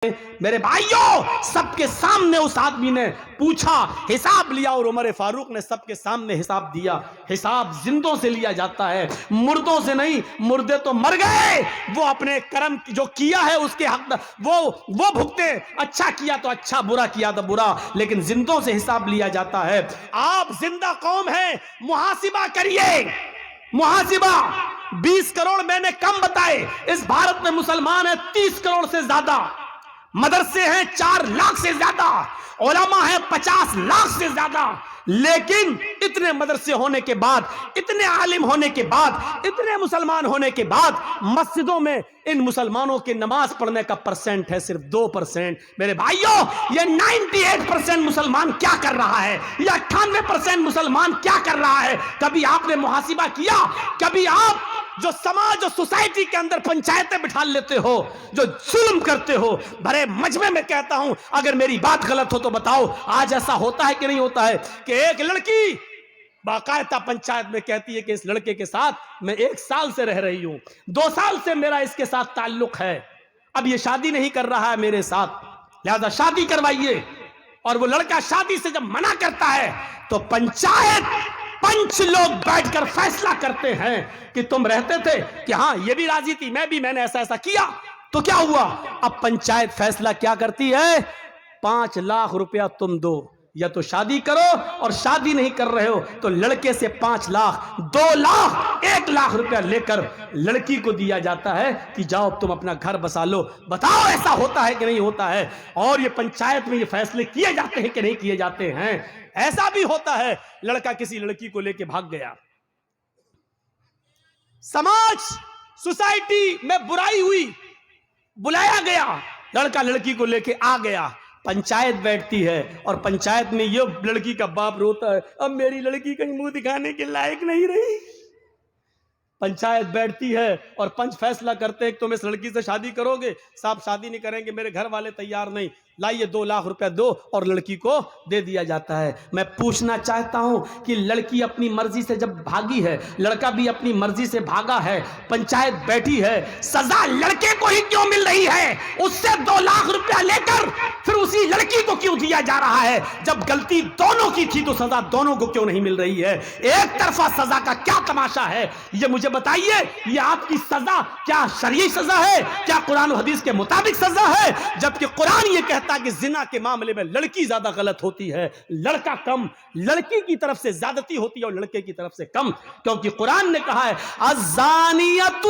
میرے بھائیوں، سب کے سامنے اس آدمی نے پوچھا، حساب لیا، اور عمر فاروق نے سب کے سامنے حساب دیا۔ حساب زندوں سے لیا جاتا ہے، مردوں سے نہیں۔ مردے تو مر گئے، وہ اپنے کرم جو کیا ہے اس کے حق وہ بھگتے، اچھا کیا تو اچھا، برا کیا تو برا، لیکن زندوں سے حساب لیا جاتا ہے۔ آپ زندہ قوم ہیں، محاسبہ کریے، محاسبہ۔ 20 کروڑ میں نے کم بتائے، اس بھارت میں مسلمان ہیں 30 کروڑ سے زیادہ، مدرسے ہیں 4 لاکھ سے زیادہ، علماء ہیں 50 لاکھ سے زیادہ، لیکن اتنے مدرسے ہونے کے بعد، اتنے عالم ہونے کے بعد، اتنے مسلمان ہونے کے بعد، مسجدوں میں ان مسلمانوں کے نماز پڑھنے کا پرسنٹ ہے صرف 2%۔ میرے بھائیوں، یہ 98% مسلمان کیا کر رہا ہے؟ یہ 98% مسلمان کیا کر رہا ہے؟ کبھی آپ نے محاسبہ کیا؟ کبھی آپ جو سماج اور سوسائٹی کے اندر پنچایتیں بٹھا لیتے ہو، جو ظلم کرتے ہو، بھرے مجمع میں کہتا ہوں، اگر میری بات غلط ہو تو بتاؤ، آج ایسا ہوتا ہے کہ نہیں ہوتا ہے کہ ایک لڑکی باقاعدہ پنچایت میں کہتی ہے کہ اس لڑکے کے ساتھ میں 1 سال سے رہ رہی ہوں، 2 سال سے میرا اس کے ساتھ تعلق ہے، اب یہ شادی نہیں کر رہا ہے میرے ساتھ، لہذا شادی کروائیے۔ اور وہ لڑکا شادی سے جب منع کرتا ہے تو پنچ لوگ بیٹھ کر فیصلہ کرتے ہیں کہ تم رہتے تھے کہ ہاں یہ بھی راضی تھی، میں نے ایسا کیا، تو کیا ہوا؟ اب پنچایت فیصلہ کیا کرتی ہے؟ 5 لاکھ روپیہ تم دو، یا تو شادی کرو، اور شادی نہیں کر رہے ہو تو لڑکے سے 5 لاکھ، 2 لاکھ، 1 لاکھ روپیہ لے کر لڑکی کو دیا جاتا ہے کہ جاؤ تم اپنا گھر بسا لو۔ بتاؤ ایسا ہوتا ہے کہ نہیں ہوتا ہے؟ اور یہ پنچایت میں یہ فیصلے کیے جاتے ہیں کہ نہیں کیے جاتے ہیں؟ ایسا بھی ہوتا ہے، لڑکا کسی لڑکی کو لے کے بھاگ گیا، سماج سوسائٹی میں برائی ہوئی، بلایا گیا، لڑکا لڑکی کو لے کے آ گیا، پنچایت بیٹھتی ہے، اور پنچایت میں یہ لڑکی کا باپ روتا ہے، اب میری لڑکی کہیں منہ دکھانے کے لائق نہیں رہی۔ پنچایت بیٹھتی ہے اور پنچ فیصلہ کرتے ہیں کہ تم اس لڑکی سے شادی کرو گے؟ صاحب شادی نہیں کریں گے، میرے گھر والے تیار نہیں، لائیے 2 لاکھ روپے دو، اور لڑکی کو دے دیا جاتا ہے۔ میں پوچھنا چاہتا ہوں کہ لڑکی اپنی مرضی سے جب بھاگی ہے، لڑکا بھی اپنی مرضی سے بھاگا ہے، پنچایت بیٹھی ہے، سزا لڑکے کو ہی کیوں مل رہی ہے؟ اس سے 2 لاکھ روپیہ لے کر پھر اسی لڑکی کو کیوں دیا جا رہا ہے؟ جب غلطی دونوں کی تھی تو سزا دونوں کو کیوں نہیں مل رہی ہے؟ ایک طرفہ سزا کا کیا تماشا ہے؟ یہ مجھے بتائیے، یہ آپ کی سزا کیا شرعی سزا ہے؟ کیا قرآن و حدیث کے مطابق سزا ہے؟ جبکہ قرآن یہ کہتا ہے کہ زنا کے معاملے میں لڑکی زیادہ غلط ہوتی ہے، لڑکا کم، لڑکی کی طرف سے زیادتی ہوتی ہے اور لڑکے کی طرف سے کم، کیونکہ قرآن نے کہا ہے الزانیۃ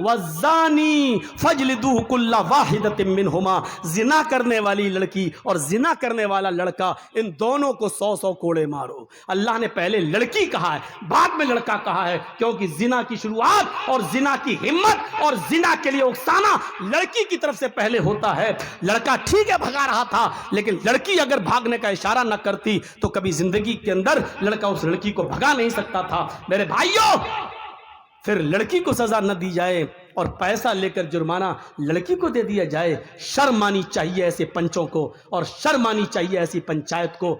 والزانی فاجلدوا کل واحدۃ منہما، زنا کرنے والی لڑکی اور زنا کرنے والا لڑکا، ان دونوں کو 100 کوڑے مارو۔ اللہ نے پہلے لڑکی کہا ہے، بعد میں لڑکا کہا ہے، کیونکہ زنا کی شروعات اور زنا کی ہمت اور زنا کے لیے اکسانا لڑکی کی طرف سے پہلے ہوتا ہے۔ لڑکا ٹھیک ہے بھگا رہا تھا، لیکن لڑکی اگر بھاگنے کا اشارہ نہ کرتی تو کبھی زندگی کے اندر لڑکا اس لڑکی کو بھگا نہیں سکتا تھا۔ میرے بھائیوں، پھر لڑکی کو سزا نہ دی جائے اور پیسہ لے کر جرمانہ لڑکی کو دے دیا جائے، شرم آنی چاہیے ایسے پنچوں کو، اور شرم آنی چاہیے ایسی پنچایت کو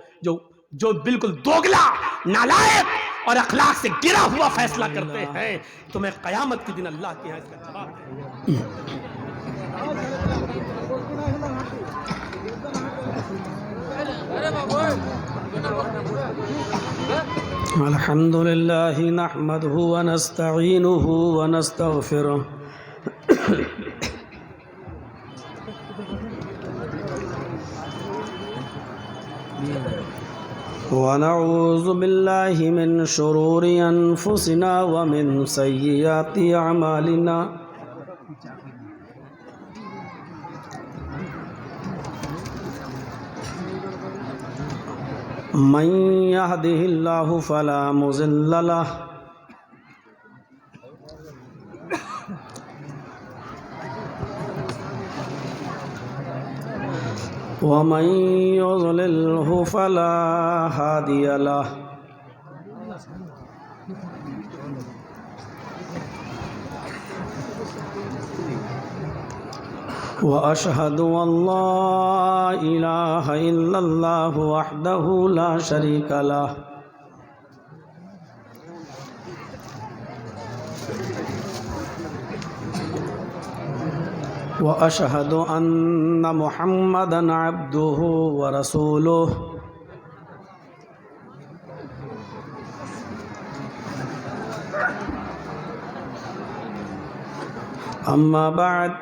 جو بالکل دوگلا، نالائق اور اخلاق سے گرا ہوا فیصلہ کرتے ہیں۔ تمہیں قیامت کے دن اللہ کے ہاں اس کا جواب ہے۔ الحمد لله نحمده ونستعينه ونستغفره ونعوذ بالله من شرور أنفسنا ومن سيئات أعمالنا من يهده الله فلا مضل له ومن يضلله فلا هادي له وأشهد أن لا إله إلا الله وحده لا شريك له وأشهد أن محمدًا عبده ورسوله أما بعد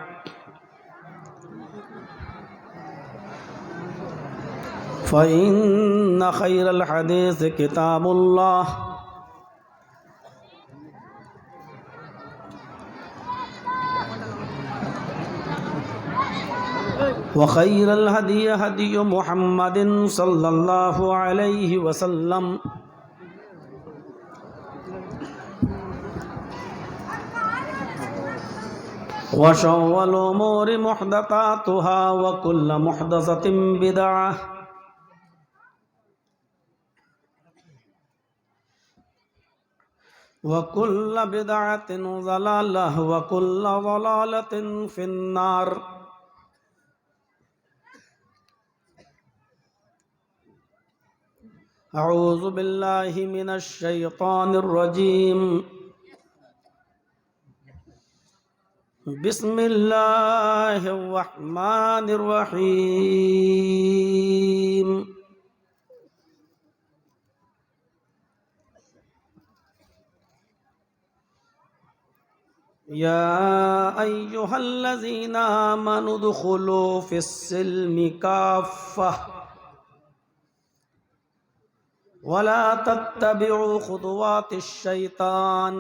فإن خير الحديث كتاب الله وخير الهدي هدي محمد صلى الله عليه وسلم وشر الأمور محدثاتها وكل محدثة بدعة وكل بدعة ضلالة وكل ضلالة في النار. أعوذ بالله من الشيطان الرجيم. بسم الله الرحمن الرحيم. يا أيها الذين آمنوا ادخلوا في السلم كافة ولا تتبعوا خطوات الشيطان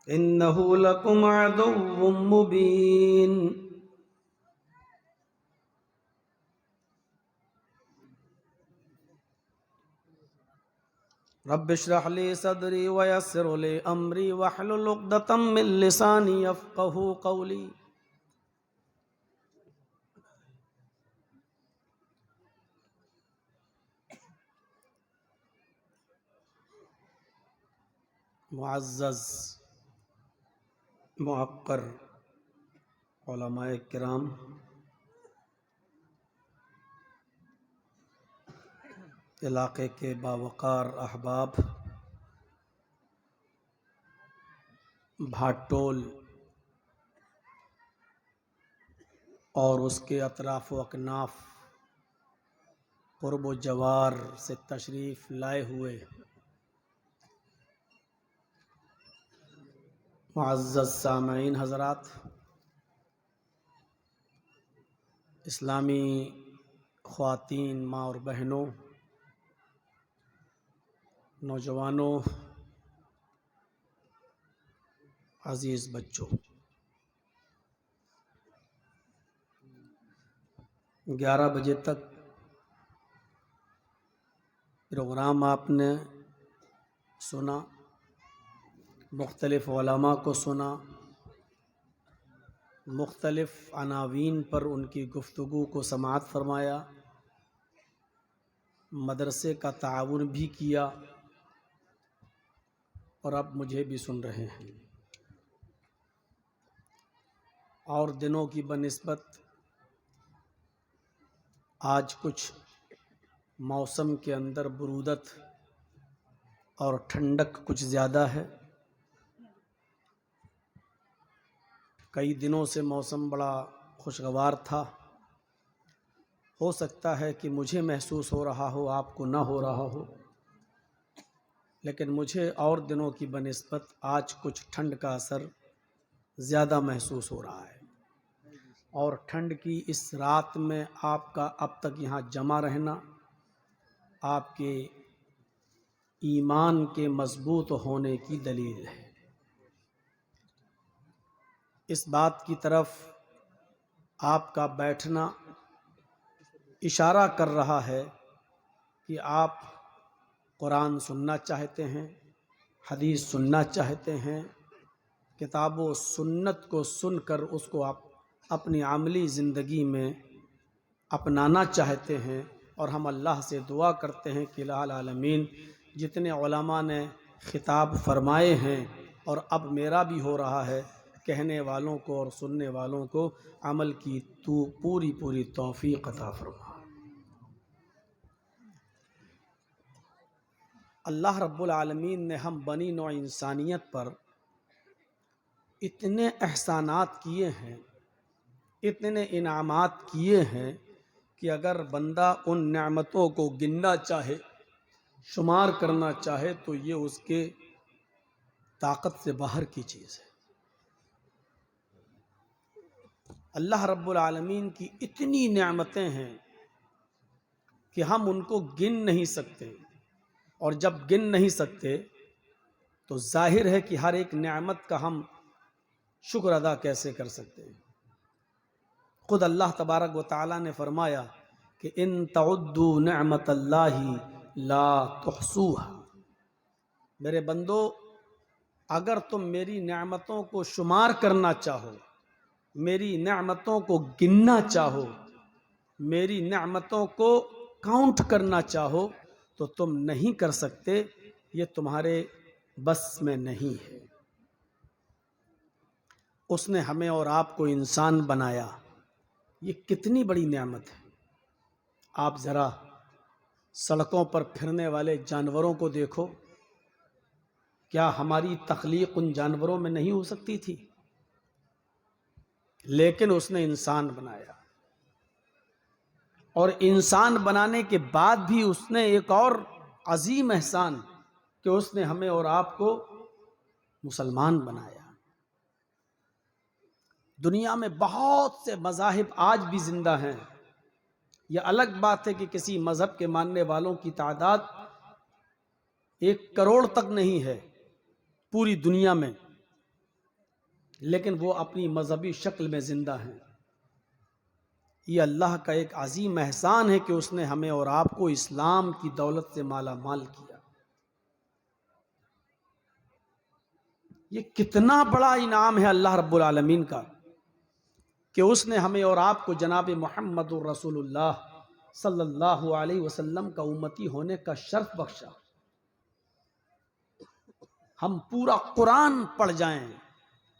إنه لكم عدو مبين. رب اشرح لي صدري ويسر لي أمري واحلل عقدة من لساني يفقهوا قولي. معزز معقر علماء کرام، علاقے کے باوقار احباب، بھاٹول اور اس کے اطراف و اکناف قرب و جوار سے تشریف لائے ہوئے معزز سامعین حضرات، اسلامی خواتین، ماں اور بہنوں، نوجوانوں، عزیز بچوں، 11 بجے تک پروگرام آپ نے سنا، مختلف علماء کو سنا، مختلف عناوین پر ان کی گفتگو کو سماعت فرمایا، مدرسے کا تعاون بھی کیا اور اب مجھے بھی سن رہے ہیں. اور دنوں کی بنسبت آج کچھ موسم کے اندر برودت اور ٹھنڈک کچھ زیادہ ہے. کئی دنوں سے موسم بڑا خوشگوار تھا. ہو سکتا ہے کہ مجھے محسوس ہو رہا ہو، آپ کو نہ ہو رہا ہو، لیکن مجھے اور دنوں کی بنسبت آج کچھ ٹھنڈ کا اثر زیادہ محسوس ہو رہا ہے. اور ٹھنڈ کی اس رات میں آپ کا اب تک یہاں جمع رہنا آپ کے ایمان کے مضبوط ہونے کی دلیل ہے. اس بات کی طرف آپ کا بیٹھنا اشارہ کر رہا ہے کہ آپ قرآن سننا چاہتے ہیں، حدیث سننا چاہتے ہیں، کتاب و سنت کو سن کر اس کو آپ اپنی عملی زندگی میں اپنانا چاہتے ہیں. اور ہم اللہ سے دعا کرتے ہیں کہ الہ العالمین جتنے علماء نے خطاب فرمائے ہیں اور اب میرا بھی ہو رہا ہے، کہنے والوں کو اور سننے والوں کو عمل کی تو پوری توفیق عطا فرما. اللہ رب العالمین نے ہم بنی نوع انسانیت پر اتنے احسانات کیے ہیں، اتنے انعامات کیے ہیں کہ اگر بندہ ان نعمتوں کو گننا چاہے، شمار کرنا چاہے تو یہ اس کے طاقت سے باہر کی چیز ہے۔ اللہ رب العالمین کی اتنی نعمتیں ہیں کہ ہم ان کو گن نہیں سکتے، اور جب گن نہیں سکتے تو ظاہر ہے کہ ہر ایک نعمت کا ہم شکر ادا کیسے کر سکتے ہیں۔ خود اللہ تبارک و تعالیٰ نے فرمایا کہ ان تعدوا نعمت اللہ لا تحصوها، میرے بندو اگر تم میری نعمتوں کو شمار کرنا چاہو، میری نعمتوں کو گننا چاہو، میری نعمتوں کو کاؤنٹ کرنا چاہو تو تم نہیں کر سکتے، یہ تمہارے بس میں نہیں ہے۔ اس نے ہمیں اور آپ کو انسان بنایا، یہ کتنی بڑی نعمت ہے۔ آپ ذرا سڑکوں پر پھرنے والے جانوروں کو دیکھو، کیا ہماری تخلیق ان جانوروں میں نہیں ہو سکتی تھی؟ لیکن اس نے انسان بنایا، اور انسان بنانے کے بعد بھی اس نے ایک اور عظیم احسان کہ اس نے ہمیں اور آپ کو مسلمان بنایا۔ دنیا میں بہت سے مذاہب آج بھی زندہ ہیں، یہ الگ بات ہے کہ کسی مذہب کے ماننے والوں کی تعداد 1 کروڑ تک نہیں ہے پوری دنیا میں، لیکن وہ اپنی مذہبی شکل میں زندہ ہیں۔ یہ اللہ کا ایک عظیم احسان ہے کہ اس نے ہمیں اور آپ کو اسلام کی دولت سے مالا مال کیا۔ یہ کتنا بڑا انعام ہے اللہ رب العالمین کا کہ اس نے ہمیں اور آپ کو جناب محمد الرسول اللہ صلی اللہ علیہ وسلم کا امتی ہونے کا شرف بخشا۔ ہم پورا قرآن پڑھ جائیں،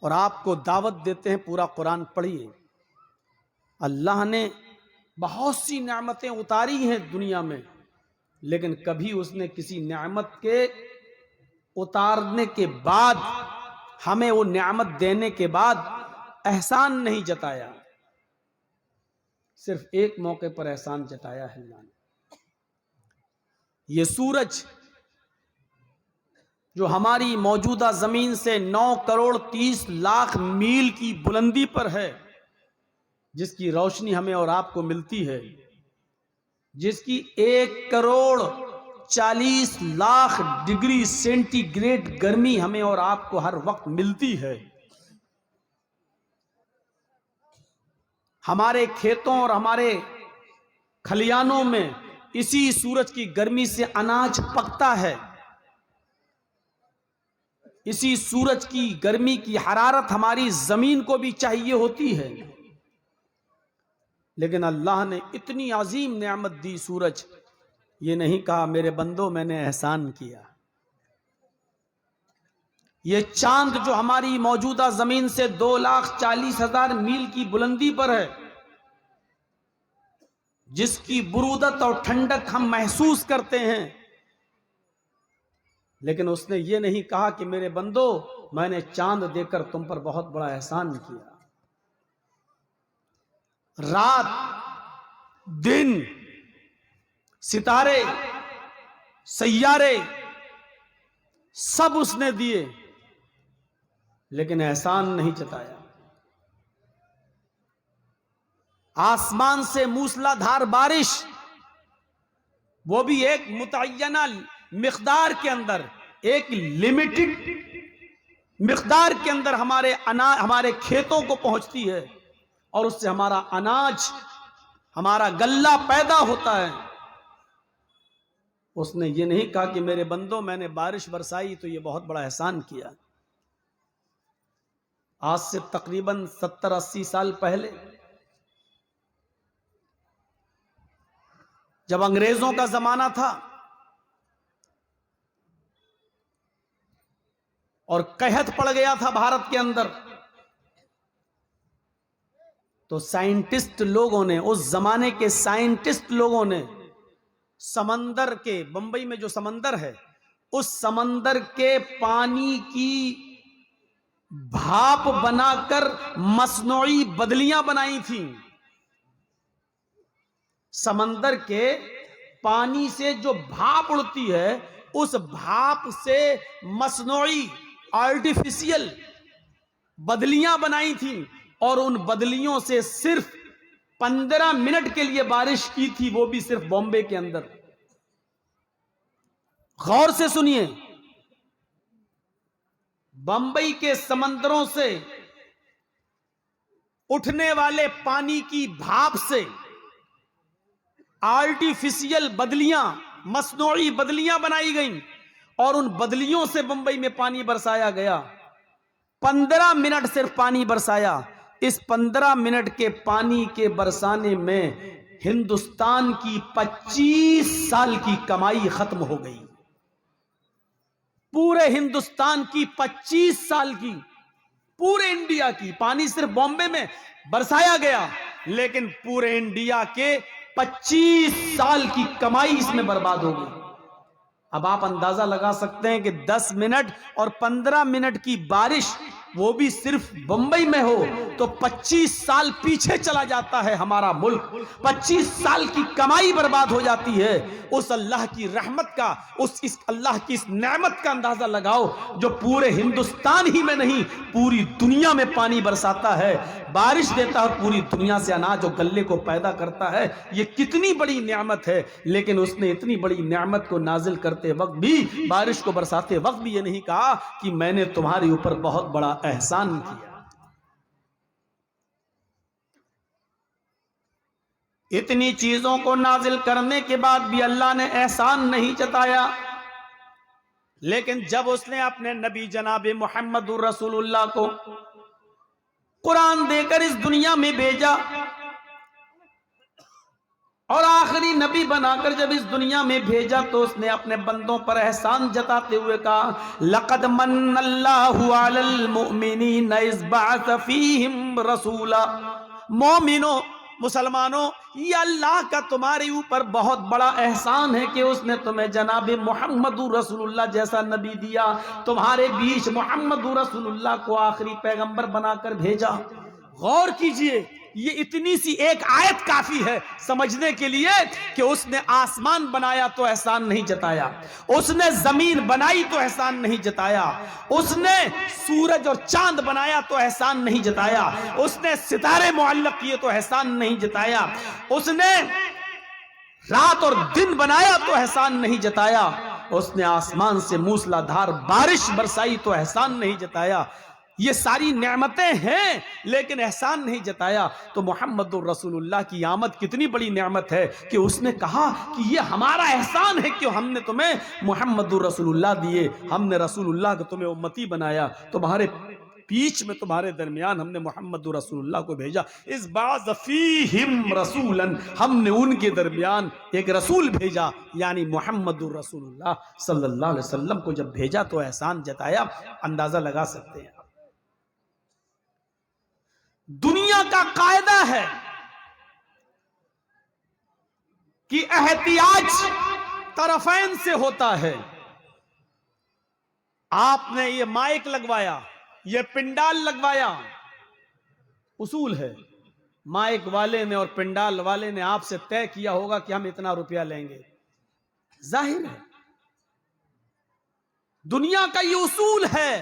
اور آپ کو دعوت دیتے ہیں پورا قرآن پڑھیے۔ اللہ نے بہت سی نعمتیں اتاری ہیں دنیا میں، لیکن کبھی اس نے کسی نعمت کے اتارنے کے بعد، ہمیں وہ نعمت دینے کے بعد احسان نہیں جتایا۔ صرف ایک موقع پر احسان جتایا ہے اللہ نے۔ یہ سورج جو ہماری موجودہ زمین سے 9 کروڑ 30 لاکھ میل کی بلندی پر ہے، جس کی روشنی ہمیں اور آپ کو ملتی ہے، جس کی 1 crore 40 lakh degree centigrade گرمی ہمیں اور آپ کو ہر وقت ملتی ہے۔ ہمارے کھیتوں اور ہمارے کھلیانوں میں اسی سورج کی گرمی سے اناج پکتا ہے، اسی سورج کی گرمی کی حرارت ہماری زمین کو بھی چاہیے ہوتی ہے، لیکن اللہ نے اتنی عظیم نعمت دی سورج، یہ نہیں کہا میرے بندو میں نے احسان کیا۔ یہ چاند جو ہماری موجودہ زمین سے 2,40,000 میل کی بلندی پر ہے، جس کی برودت اور ٹھنڈک ہم محسوس کرتے ہیں، لیکن اس نے یہ نہیں کہا کہ میرے بندو میں نے چاند دے کر تم پر بہت بڑا احسان کیا۔ رات دن ستارے سیارے سب اس نے دیے، لیکن احسان نہیں جتایا۔ آسمان سے موسلا دھار بارش، وہ بھی ایک متعینہ مقدار کے اندر، ایک لمیٹڈ مقدار کے اندر ہمارے کھیتوں کو پہنچتی ہے، اور اس سے ہمارا اناج، ہمارا غلہ پیدا ہوتا ہے۔ اس نے یہ نہیں کہا کہ میرے بندوں میں نے بارش برسائی تو یہ بہت بڑا احسان کیا۔ آج سے تقریباً 70-80 سال پہلے جب انگریزوں کا زمانہ تھا اور قحط پڑ گیا تھا بھارت کے اندر، تو سائنٹسٹ لوگوں نے، اس زمانے کے سائنٹسٹ لوگوں نے سمندر کے، بمبئی میں جو سمندر ہے، اس سمندر کے پانی کی بھاپ بنا کر مصنوعی بدلیاں بنائی تھیں. سمندر کے پانی سے جو بھاپ اڑتی ہے اس بھاپ سے مصنوعی آرٹیفیشل بدلیاں بنائی تھیں اور ان بدلیوں سے صرف 15 منٹ کے لیے بارش کی تھی, وہ بھی صرف بامبے کے اندر. غور سے سنیے, بمبئی کے سمندروں سے اٹھنے والے پانی کی بھاپ سے آرٹیفیشل بدلیاں, مصنوعی بدلیاں بنائی گئیں اور ان بدلیوں سے بمبئی میں پانی برسایا گیا. 15 منٹ صرف پانی برسایا. اس 15 منٹ کے پانی کے برسانے میں ہندوستان کی 25 سال کی کمائی ختم ہو گئی. پورے ہندوستان کی 25 سال کی, پورے انڈیا کی. پانی صرف بامبے میں برسایا گیا لیکن پورے انڈیا کے 25 سال کی کمائی اس میں برباد ہو گئی. اب آپ اندازہ لگا سکتے ہیں کہ 10 منٹ اور 15 منٹ کی بارش وہ بھی صرف بمبئی میں ہو تو 25 سال پیچھے چلا جاتا ہے ہمارا ملک. 25 سال کی کمائی برباد ہو جاتی ہے. اس اللہ کی رحمت کا, اس اللہ کی اس نعمت کا اندازہ لگاؤ جو پورے ہندوستان ہی میں نہیں پوری دنیا میں پانی برساتا ہے, بارش دیتا ہے, پوری دنیا سے اناج و غلے کو پیدا کرتا ہے. یہ کتنی بڑی نعمت ہے. لیکن اس نے اتنی بڑی نعمت کو نازل کرتے وقت بھی, بارش کو برساتے وقت بھی یہ نہیں کہا کہ میں نے تمہارے اوپر بہت بڑا احسان کیا. اتنی چیزوں کو نازل کرنے کے بعد بھی اللہ نے احسان نہیں جتایا. لیکن جب اس نے اپنے نبی جناب محمد رسول اللہ کو قرآن دے کر اس دنیا میں بھیجا اور آخری نبی بنا کر جب اس دنیا میں بھیجا تو اس نے اپنے بندوں پر احسان جتاتے ہوئے کہا لقد من اللہ علی المؤمنین اذ بعث فیہم رسولا. مومنوں, مسلمانوں, یہ اللہ کا تمہارے اوپر بہت بڑا احسان ہے کہ اس نے تمہیں جناب محمد رسول اللہ جیسا نبی دیا, تمہارے بیچ محمد رسول اللہ کو آخری پیغمبر بنا کر بھیجا. غور کیجئے, یہ اتنی سی ایک آیت کافی ہے سمجھنے کے لیے کہ اس نے آسمان بنایا تو احسان نہیں جتایا, اس نے زمین بنائی تو احسان نہیں جتایا, اس نے سورج اور چاند بنایا تو احسان نہیں جتایا, اس نے ستارے معلق کیے تو احسان نہیں جتایا, اس نے رات اور دن بنایا تو احسان نہیں جتایا, اس نے آسمان سے موسلا دھار بارش برسائی تو احسان نہیں جتایا. یہ ساری نعمتیں ہیں لیکن احسان نہیں جتایا. تو محمد الرسول اللہ کی آمد کتنی بڑی نعمت ہے کہ اس نے کہا کہ یہ ہمارا احسان ہے کہ ہم نے تمہیں محمد الرسول اللہ دیے, ہم نے رسول اللہ کو تمہیں امتی بنایا, تمہارے بیچ میں تمہارے درمیان ہم نے محمد رسول اللہ کو بھیجا. اس بعث فیہم رسولا, ہم نے ان کے درمیان ایک رسول بھیجا یعنی محمد رسول اللہ صلی اللہ علیہ وسلم کو جب بھیجا تو احسان جتایا. اندازہ لگا سکتے ہیں. دنیا کا قاعدہ ہے کہ احتیاج طرفین سے ہوتا ہے. آپ نے یہ مائک لگوایا, یہ پنڈال لگوایا, اصول ہے مائک والے نے اور پنڈال والے نے آپ سے طے کیا ہوگا کہ ہم اتنا روپیہ لیں گے. ظاہر ہے دنیا کا یہ اصول ہے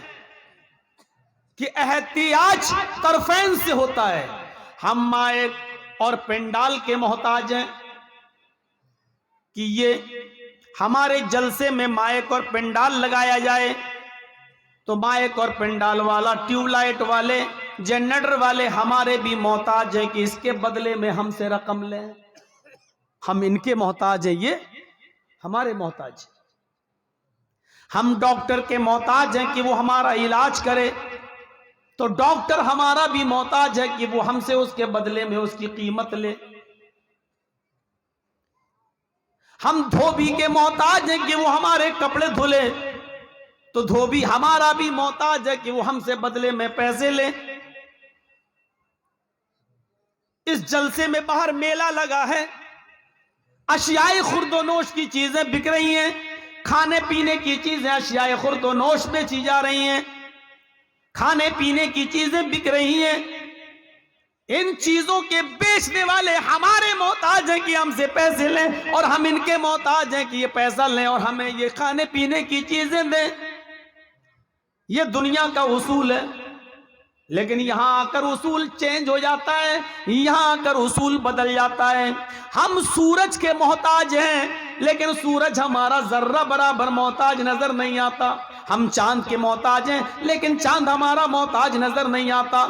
کہ احتیاج طرفین سے ہوتا ہے. ہم مائک اور پنڈال کے محتاج ہیں کہ یہ ہمارے جلسے میں مائک اور پنڈال لگایا جائے تو مائک اور پنڈال والا, ٹیوب لائٹ والے, جنریٹر والے ہمارے بھی محتاج ہیں کہ اس کے بدلے میں ہم سے رقم لیں. ہم ان کے محتاج ہیں, یہ ہمارے محتاج ہیں. ہم ڈاکٹر کے محتاج ہیں کہ وہ ہمارا علاج کرے تو ڈاکٹر ہمارا بھی محتاج ہے کہ وہ ہم سے اس کے بدلے میں اس کی قیمت لے. ہم دھوبی کے محتاج ہیں کہ وہ ہمارے کپڑے دھلے تو دھوبی ہمارا بھی محتاج ہے کہ وہ ہم سے بدلے میں پیسے لے. اس جلسے میں باہر میلہ لگا ہے, اشیاء خرد و نوش کی چیزیں بک رہی ہیں, کھانے پینے کی چیزیں اشیاء خرد و نوش بیچی جا رہی ہیں. کھانے پینے کی چیزیں بک رہی ہیں، ان چیزوں کے بیچنے والے ہمارے محتاج ہیں کہ ہم سے پیسے لیں، اور ہم ان کے محتاج ہیں کہ یہ پیسہ لیں اور ہمیں یہ کھانے پینے کی چیزیں دیں۔ یہ دنیا کا اصول ہے، لیکن یہاں آ کر اصول چینج ہو جاتا ہے، یہاں آ کر اصول بدل جاتا ہے۔ ہم سورج کے محتاج ہیں، لیکن سورج ہمارا ذرہ برابر محتاج نظر نہیں آتا۔ ہم چاند کے محتاج ہیں، لیکن چاند ہمارا محتاج نظر نہیں آتا۔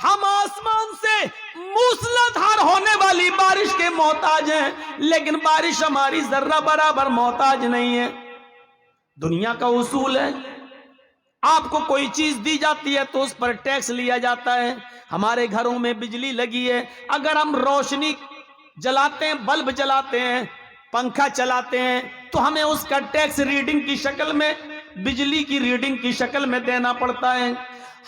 ہم آسمان سے موسلادھار ہونے والی بارش کے محتاج ہیں، لیکن بارش ہماری ذرہ برابر محتاج نہیں ہے۔ دنیا کا اصول ہے، آپ کو کوئی چیز دی جاتی ہے تو اس پر ٹیکس لیا جاتا ہے۔ ہمارے گھروں میں بجلی لگی ہے، اگر ہم روشنی جلاتے ہیں، بلب جلاتے ہیں، پنکھا چلاتے ہیں، تو ہمیں اس کا ٹیکس ریڈنگ کی شکل میں، بجلی کی ریڈنگ کی شکل میں دینا پڑتا ہے۔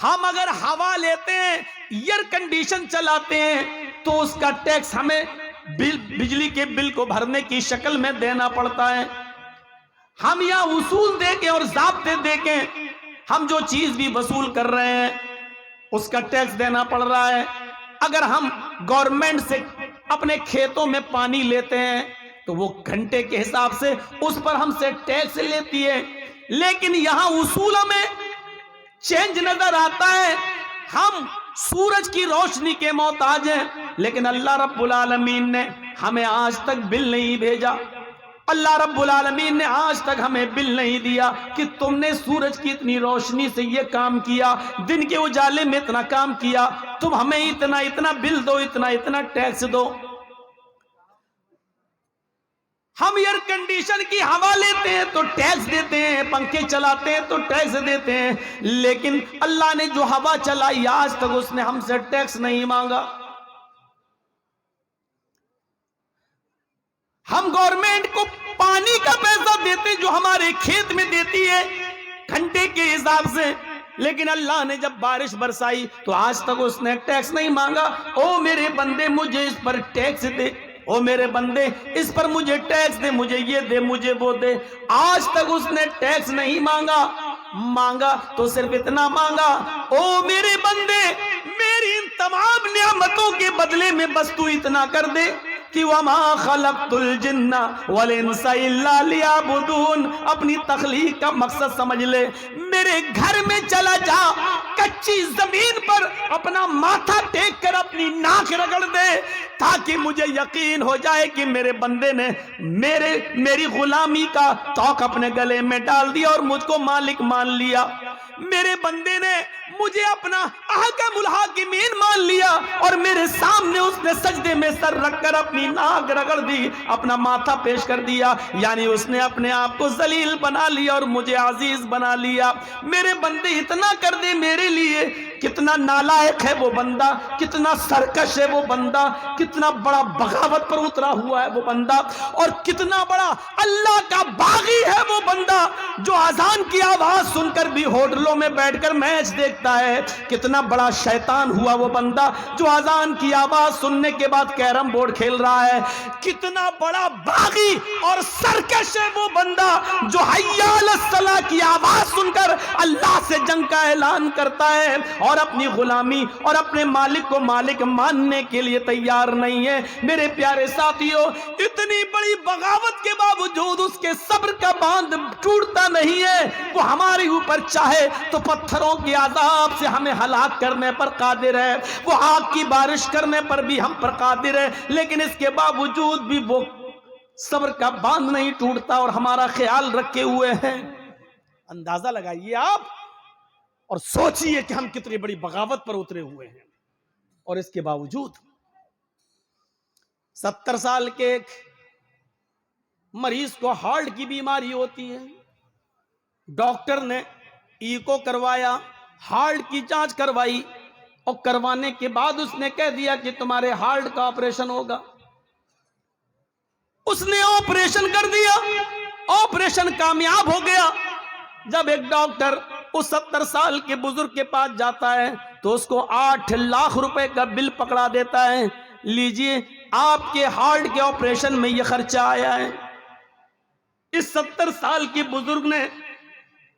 ہم اگر ہوا لیتے ہیں، ایئر کنڈیشن چلاتے ہیں، تو اس کا ٹیکس ہمیں بجلی کے بل کو بھرنے کی شکل میں دینا پڑتا ہے۔ ہم یہاں اصول دے کے اور ضابطے دے کے ہم جو چیز بھی وصول کر رہے ہیں اس کا ٹیکس دینا پڑ رہا ہے۔ اگر ہم گورنمنٹ سے اپنے کھیتوں میں پانی لیتے ہیں تو وہ گھنٹے کے حساب سے اس پر ہم سے ٹیکس لیتی ہے، لیکن یہاں اصولوں میں چینج نظر آتا ہے۔ ہم سورج کی روشنی کے محتاج ہیں، لیکن اللہ رب العالمین نے ہمیں آج تک بل نہیں بھیجا۔ اللہ رب العالمین نے آج تک ہمیں بل نہیں دیا کہ تم نے سورج کی اتنی روشنی سے یہ کام کیا، دن کے اجالے میں اتنا کام کیا، تم ہمیں اتنا اتنا بل دو، اتنا اتنا ٹیکس دو۔ ہم ایئر کنڈیشن کی ہوا لیتے ہیں تو ٹیکس دیتے ہیں، پنکھے چلاتے ہیں تو ٹیکس دیتے ہیں، لیکن اللہ نے جو ہوا چلائی آج تک اس نے ہم سے ٹیکس نہیں مانگا۔ ہم گورنمنٹ کو پانی کا پیسہ دیتے جو ہمارے کھیت میں دیتی ہے گھنٹے کے حساب سے، لیکن اللہ نے جب بارش برسائی تو آج تک اس نے ٹیکس نہیں مانگا۔ او میرے بندے مجھے اس پر ٹیکس دے، او میرے بندے اس پر مجھے ٹیکس دے، مجھے یہ دے، مجھے وہ دے۔ آج تک اس نے ٹیکس نہیں مانگا، مانگا تو صرف اتنا مانگا، او میرے بندے میری ان تمام نعمتوں کے بدلے میں بس تو اتنا کر دے کہ وَمَا خَلَقْتُ الْجِنَّ وَالْإِنسَ إِلَّا لِيَعْبُدُونَ۔ اپنی تخلیق کا مقصد سمجھ لے، میرے گھر میں چلا جا، کچی زمین پر اپنا ماتھا ٹیک کر اپنی ناک رگڑ دے، تاکہ مجھے یقین ہو جائے کہ میرے بندے نے میری غلامی کا توق اپنے گلے میں ڈال دیا اور مجھ کو مالک مان لیا۔ میرے بندے نے مجھے اپنا احکم الحاکمین مان لیا اور میرے سامنے اس نے سجدے میں سر رکھ کر اپنی ناک رگڑ دی، اپنا ماتھا پیش کر دیا، یعنی اس نے اپنے آپ کو ذلیل بنا لیا اور مجھے عزیز بنا لیا۔ میرے بندے اتنا کر دے میرے لیے، کتنا نالائق ہے وہ بندہ، کتنا سرکش ہے وہ بندہ، کتنا بڑا بغاوت پر اترا ہوا ہے وہ بندہ، اور کتنا بڑا اللہ کا باغی ہے وہ بندہ جو اذان کی آواز سن کر بھی ہوٹلوں میں بیٹھ کر میچ دیکھتا ہے۔ کتنا بڑا شیطان ہوا وہ بندہ جو اذان کی آواز سننے کے بعد کیرم بورڈ کھیل رہا ہے۔ کتنا بڑا باغی اور سرکش ہے وہ بندہ جو حی علی الصلاۃ کی آواز سن کر اللہ سے جنگ کا اعلان کرتا ہے اور اپنی غلامی اور اپنے مالک کو مالک ماننے کے لیے تیار نہیں ہے۔ میرے پیارے ساتھیوں، اتنی بڑی بغاوت کے باوجود اس کے صبر کا باندھ ٹوٹتا نہیں ہے۔ وہ ہمارے اوپر چاہے تو پتھروں کے عذاب سے ہمیں ہلاک کرنے پر قادر ہے، وہ آگ کی بارش کرنے پر بھی ہم پر قادر ہے، لیکن اس کے باوجود بھی وہ صبر کا باندھ نہیں ٹوٹتا اور ہمارا خیال رکھے ہوئے ہیں۔ اندازہ لگائیے آپ اور سوچئے کہ ہم کتنی بڑی بغاوت پر اترے ہوئے ہیں، اور اس کے باوجود 70 سال کے ایک مریض کو ہارٹ کی بیماری ہوتی ہے، ڈاکٹر نے ایکو کروایا، ہارٹ کی جانچ کروائی، اور کروانے کے بعد اس نے کہہ دیا کہ تمہارے ہارٹ کا آپریشن ہوگا۔ اس نے آپریشن کر دیا، آپریشن کامیاب ہو گیا۔ جب ایک ڈاکٹر اس 70 سال کے بزرگ کے پاس جاتا ہے تو اس کو 8 لاکھ روپے کا بل پکڑا دیتا ہے، لیجئے آپ کے ہارٹ کے آپریشن میں یہ خرچہ آیا ہے۔ اس 70 سال کے بزرگ نے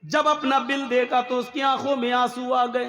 جب اپنا بل دیکھا تو اس کی آنکھوں میں آنسو آ گئے۔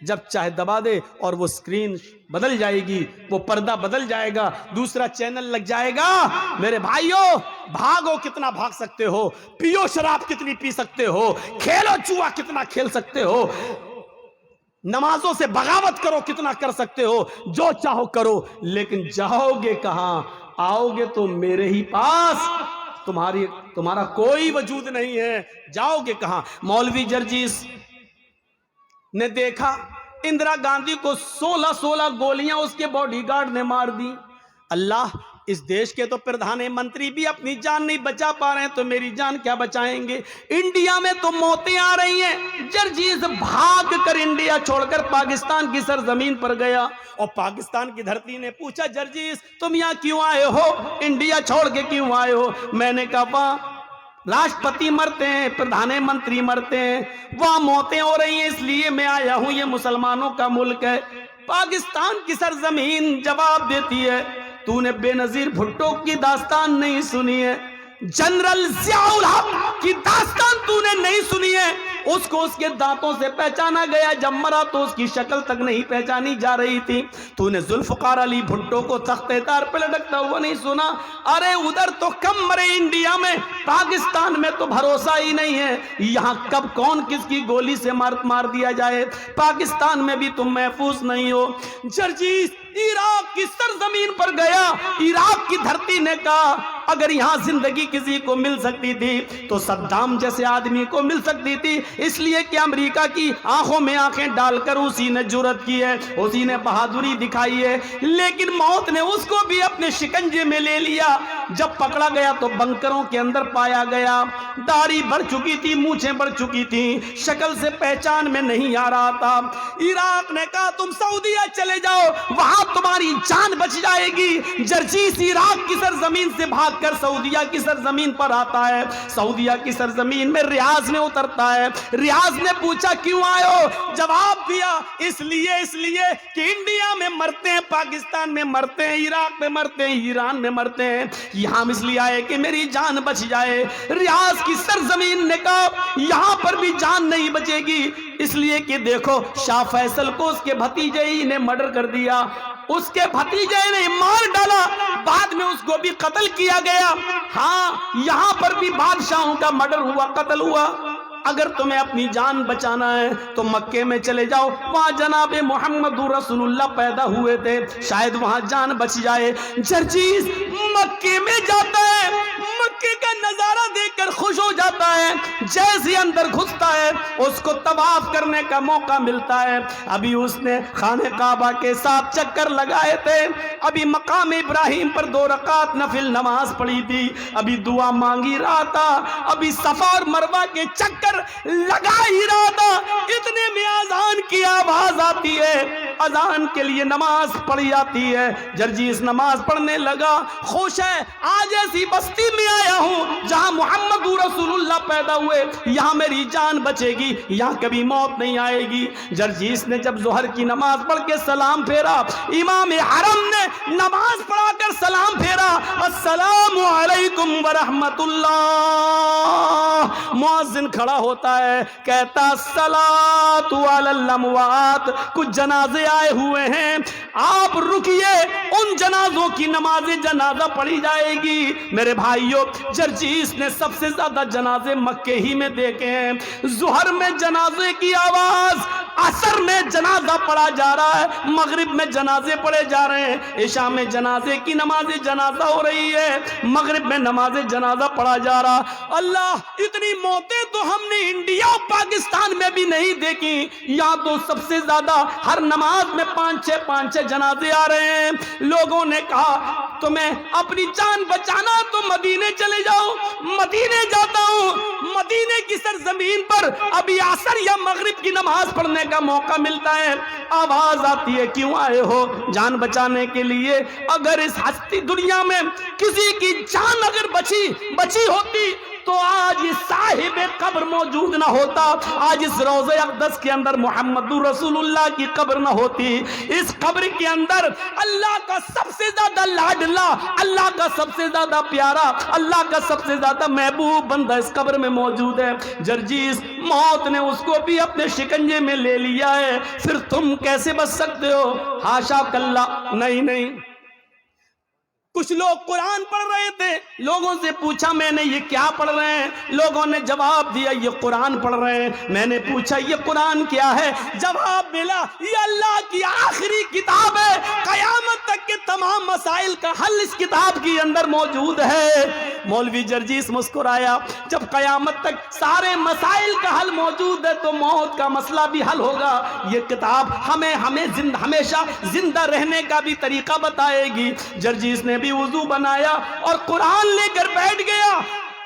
جب چاہے دبا دے اور وہ سکرین بدل جائے گی، وہ پردہ بدل جائے گا، دوسرا چینل لگ جائے گا۔ میرے بھائیوں، بھاگو کتنا بھاگ سکتے ہو، پیو شراب کتنی پی سکتے ہو، کھیلو جوا کتنا کھیل سکتے ہو، نمازوں سے بغاوت کرو کتنا کر سکتے ہو، جو چاہو کرو، لیکن جاؤ گے کہاں؟ آؤ گے تو میرے ہی پاس، تمہارا کوئی وجود نہیں ہے، جاؤ گے کہاں؟ مولوی جرجیس نے دیکھا اندرا گاندھی کو 16 گولیاں اس کے باڈی گارڈ نے مار دی۔ اللہ، اس دیش کے تو پردھان منتری بھی اپنی جان نہیں بچا پا رہے ہیں تو میری جان کیا بچائیں گے؟ انڈیا میں تو موتیں آ رہی ہیں۔ جرجیس بھاگ کر انڈیا چھوڑ کر پاکستان کی سرزمین پر گیا، اور پاکستان کی دھرتی نے پوچھا، جرجیس تم یہاں کیوں آئے ہو؟ انڈیا چھوڑ کے کیوں آئے ہو؟ میں نے کہا وہاں راشٹرپتی مرتے ہیں، پردھان منتری مرتے ہیں، وہاں موتیں ہو رہی ہیں، اس لیے میں آیا ہوں، یہ مسلمانوں کا ملک ہے۔ پاکستان کی سرزمین جواب دیتی ہے، تو نے بے نظیر بھٹو کی داستان نہیں سنی ہے، جنرل ضیاء الحق کی داستان تو نے نہیں سنی ہے، اس کو اس کے دانتوں سے پہچانا گیا، جب مرا تو اس کی شکل تک نہیں پہچانی جا رہی تھی۔ تو نے ذوالفقار علی بھٹو کو تختے تار پہ لٹکتا ہوا نہیں سنا؟ ارے ادھر تو کم مرے انڈیا میں، پاکستان میں تو بھروسہ ہی نہیں ہے، یہاں کب کون کس کی گولی سے مار دیا جائے، پاکستان میں بھی تم محفوظ نہیں ہو۔ جرجیس عراق کی سرزمین پر گیا، عراق کی دھرتی نے کہا اگر یہاں زندگی کسی کو مل سکتی تھی تو صدام جیسے آدمی کو مل سکتی تھی، اس لیے کہ امریکہ کی آنکھوں میں آنکھیں ڈال کر اسی نے جرأت کی ہے، اسی نے بہادری دکھائی ہے، لیکن موت نے اس کو بھی اپنے شکنجے میں لے لیا۔ جب پکڑا گیا تو بنکروں کے اندر پایا گیا، داڑھی بڑھ چکی تھی، مونچھیں بڑھ چکی تھی، شکل سے پہچان میں نہیں آ رہا تھا۔ عراق نے کہا تم سعودیہ چلے جاؤ، وہاں تمہاری جان بچ جائے گی۔ جرجیس عراق کی سرزمین سے بھاگ کر سعودیہ کی سرزمین پر آتا ہے، سعودیہ کی سرزمین میں ریاض میں اترتا ہے۔ ریاض نے پوچھا کیوں آئے ہو؟ جواب دیا اس لیے کہ انڈیا میں مرتے ہیں، پاکستان میں مرتے ہیں، عراق میں مرتے ہیں، ایران میں مرتے ہیں، یہاں ہم اس لیے آئے کہ میری جان بچ جائے۔ ریاض کی سرزمین نے کہا یہاں پر بھی جان نہیں بچے گی، اس لیے کہ دیکھو شاہ فیصل کو اس کے بھتیجے ہی نے مرڈر کر دیا، اس کے بھتیجے نے مار ڈالا، بعد میں اس کو بھی قتل کیا گیا۔ ہاں یہاں پر بھی بادشاہوں کا مرڈر ہوا، قتل ہوا۔ اگر تمہیں اپنی جان بچانا ہے تو مکے میں چلے جاؤ، وہاں جناب محمد رسول اللہ پیدا ہوئے تھے، شاید وہاں جان بچ جائے۔ جرجیس مکے میں جاتا ہے، مکے کا نظارہ دیکھ کر خوش ہو جاتا ہے، جیسے اندر گھستا ہے اس کو طواف کرنے کا موقع ملتا ہے۔ ابھی اس نے خانہ کعبہ کے 7 چکر لگائے تھے، ابھی مقام ابراہیم پر 2 رکعت نفل نماز پڑھی تھی، ابھی دعا مانگی رہا تھا، ابھی صفا اور مروہ کے چکر لگا ہی رہا تھا، اتنے میں اذان کی آواز آتی ہے، اذان کے لیے نماز پڑھی جاتی ہے۔ جرجیس نماز پڑھنے لگا، خوش ہے، آج ایسی بستی میں آیا ہوں جہاں محمد رسول اللہ پیدا ہوئے، یہاں میری جان بچے گی، یہاں کبھی موت نہیں آئے گی۔ جرجیس نے جب ظہر کی نماز پڑھ کے سلام پھیرا، امام حرم نے نماز پڑھا کر سلام پھیرا، السلام علیکم ورحمت اللہ۔ مؤذن کھڑا ہوتا ہے، کہتا الصلاۃ علی الاموات، کچھ جنازے آئے ہوئے ہیں، آپ رکیے، ان جنازوں کی نماز جنازہ پڑھی جائے گی۔ میرے بھائیوں، جرجیس نے سب سے زیادہ جنازے مکے ہی میں دیکھے ہیں۔ ظہر میں جنازے کی آواز، عصر میں جنازہ پڑھا جا رہا ہے، مغرب میں جنازے پڑھے جا رہے ہیں، عشاء میں جنازے کی نماز جنازہ ہو رہی ہے، مغرب میں نماز جنازہ پڑھا جا رہا۔ اللہ، اتنی موتیں تو ہم نے انڈیا اور پاکستان میں بھی نہیں دیکھی، یہاں تو سب سے زیادہ ہر نماز میں 5-6 جنازے آ رہے ہیں۔ لوگوں نے کہا تمہیں اپنی جان بچانا تو مدینے چلے جاؤ، مدینے جاتا ہوں، مدینے کی سرزمین پر ابھی عصر یا مغرب کی نماز پڑھنے کا موقع ملتا ہے، آواز آتی ہے کیوں آئے ہو؟ جان بچانے کے لیے۔ اگر اس ہستی دنیا میں کسی کی جان اگر بچی ہوتی تو آج صاحب قبر موجود نہ ہوتا، آج اس روضہ اقدس کے اندر محمد رسول اللہ کی قبر نہ ہوتی۔ اس قبر کے اندر اللہ کا سب سے زیادہ لاڈلا، اللہ کا سب سے زیادہ پیارا، اللہ کا سب سے زیادہ محبوب بندہ اس قبر میں موجود ہے۔ جرجیس، موت نے اس کو بھی اپنے شکنجے میں لے لیا ہے، پھر تم کیسے بچ سکتے ہو؟ حاشا کلا، نہیں۔ کچھ لوگ قرآن پڑھ رہے تھے، لوگوں سے پوچھا میں نے یہ کیا پڑھ رہے ہیں؟ لوگوں نے جواب دیا یہ قرآن پڑھ رہے ہیں۔ میں نے پوچھا یہ قرآن کیا ہے؟ جواب ملا یہ اللہ کی آخری کتاب ہے، قیامت تک کے تمام مسائل کا حل اس کتاب کے اندر موجود ہے۔ مولوی جرجیس مسکرایا، جب قیامت تک سارے مسائل کا حل موجود ہے تو موت کا مسئلہ بھی حل ہوگا۔ یہ کتاب ہمیں ہمیشہ زندہ رہنے کا بھی طریقہ بتائے گی۔ جرجیس نے بھی وضو بنایا اور قرآن لے کر بیٹھ گیا۔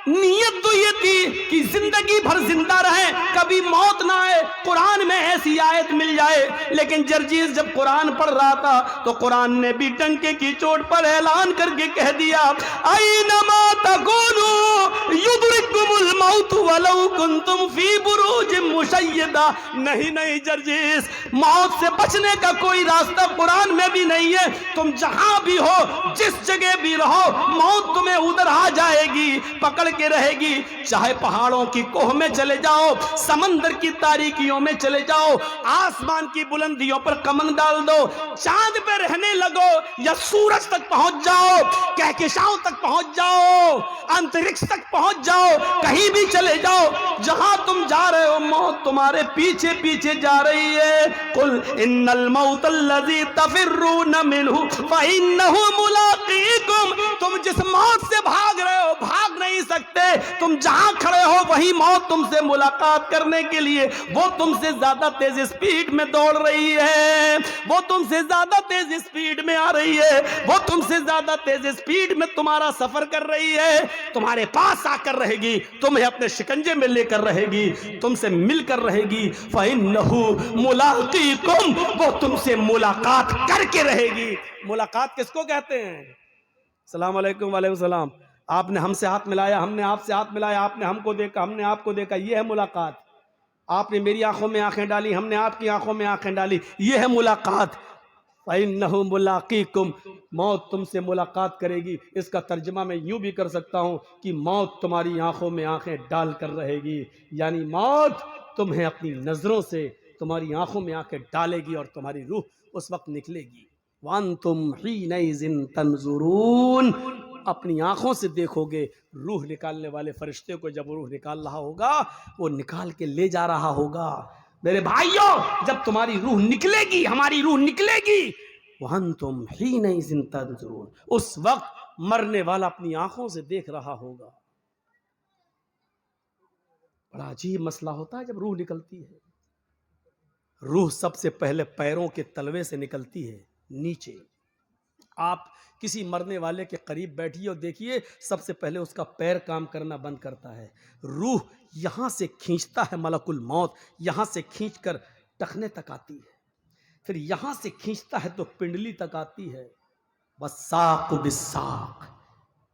نیت تو یہ تھی کہ زندگی بھر زندہ رہیں، کبھی موت نہ آئے، قرآن میں ایسی آیت مل جائے۔ لیکن جرجیس جب قرآن پڑھ رہا تھا تو قرآن نے بھی ڈنکے کی چوٹ پر اعلان کر کے کہہ دیا اینما تکونوا یدرککم الموت ولو کنتم فی بروج مشیدہ۔ نہیں جرجیس، موت سے بچنے کا کوئی راستہ قرآن میں بھی نہیں ہے۔ تم جہاں بھی ہو، جس جگہ بھی رہو، موت تمہیں ادھر آ جائے گی، پکڑ کے رہے گی۔ چاہے پہاڑوں کی کوہ میں چلے جاؤ، سمندر کی تاریکیوں میں چلے جاؤ، آسمان کی بلندیوں پر کمن ڈال دو، چاند پہ رہنے لگو یا سورج تک پہنچ جاؤ، کہکشاؤں تک پہنچ جاؤ، انترکش تک پہنچ جاؤ، کہیں بھی چلے جاؤ، جہاں تم جا رہے ہو موت تمہارے پیچھے پیچھے جا رہی ہے۔ قل ان الموت الذی تفرون منہ فانہ ملاقیکم۔ تم جس موت سے بھاگ رہے ہو بھاگ نہیں سکتے، تم جہاں کھڑے ہو وہی موت تم سے ملاقات کرنے کے لیے، وہ تم سے زیادہ تیز اسپیڈ میں دوڑ رہی ہے، وہ تم سے زیادہ تیز اسپیڈ میں آ رہی ہے، وہ تم سے زیادہ تیز اسپیڈ میں تمہارا سفر کر رہی ہے، تمہارے پاس آ کر رہے گی، تمہیں اپنے شکنجے میں لے کر رہے گی، تم سے مل کر رہے گی۔ فَإِنَّهُ مُلَاقِيكُمْ، وہ تم سے ملاقات کر کے رہے گی۔ ملاقات کس کو کہتے ہیں؟ السلام علیکم۔ وعلیکم السلام۔ آپ نے ہم سے ہاتھ ملایا، ہم نے آپ سے ہاتھ ملایا، آپ نے ہم کو دیکھا، ہم نے آپ کو دیکھا، یہ ہے ملاقات۔ آپ نے میری آنکھوں میں آنکھیں ڈالی، ہم نے آپ کی آنکھوں میں آنکھیں ڈالی، یہ ہے ملاقات۔ فَإِنَّهُ مُلَاقِيكُمْ، موت تم سے ملاقات کرے گی۔ اس کا ترجمہ میں یوں بھی کر سکتا ہوں کہ موت تمہاری آنکھوں میں آنکھیں ڈال کر رہے گی، یعنی موت تمہیں اپنی نظروں سے تمہاری آنکھوں میں آنکھیں ڈالے گی اور تمہاری روح اس وقت نکلے گی۔ وَأَنْتُمْ حِينَئِذٍ تَنْظُرُونَ، اپنی آنکھوں سے دیکھو گے روح نکالنے والے فرشتے کو۔ جب روح نکال رہا ہوگا وہ نکال کے لے جا رہا ہوگا۔ میرے بھائیوں، جب تمہاری روح نکلے گی، ہماری روح نکلے گی، وَأَنْتُمْ حِينَئِذٍ تَنْظُرُونَ، اس وقت مرنے والا اپنی آنکھوں سے دیکھ رہا ہوگا۔ بڑا عجیب مسئلہ ہوتا ہے جب روح نکلتی ہے۔ روح سب سے پہلے پیروں کے تلوے سے نکلتی ہے نیچے۔ آپ کسی مرنے والے کے قریب بیٹھیے اور دیکھیے، سب سے پہلے اس کا پیر کام کرنا بند کرتا ہے۔ روح یہاں سے کھینچتا ہے ملک الموت، یہاں سے کھینچ کر ٹخنے تک آتی ہے، پھر یہاں سے کھینچتا ہے تو پنڈلی تک آتی ہے۔ والساق بالساق،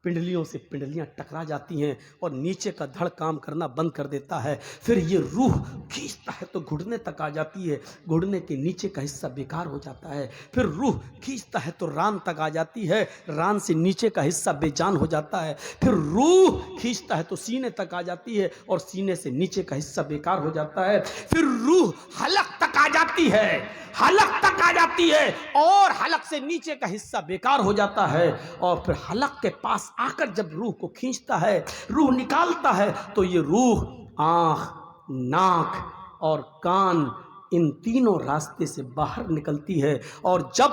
پنڈلیوں سے پنڈلیاں ٹکرا جاتی ہیں اور نیچے کا دھڑ کام کرنا بند کر دیتا ہے۔ پھر یہ روح کھینچتا ہے تو گھٹنے تک آ جاتی ہے، گھٹنے کے نیچے کا حصہ بیکار ہو جاتا ہے۔ پھر روح کھینچتا ہے تو ران تک آ جاتی ہے، ران سے نیچے کا حصہ بے جان ہو جاتا ہے۔ پھر روح کھینچتا ہے تو سینے تک آ جاتی ہے اور سینے سے نیچے کا حصہ بیکار ہو جاتا ہے۔ پھر روح حلق تک آ جاتی ہے، حلق تک آ جاتی ہے اور حلق سے نیچے کا حصہ بیکار ہو جاتا ہے۔ اور پھر حلق کے پاس آ کر جب روح کو کھینچتا ہے، روح نکالتا ہے، تو یہ روح آنکھ، ناک اور کان، ان تینوں راستے سے باہر نکلتی ہے۔ اور جب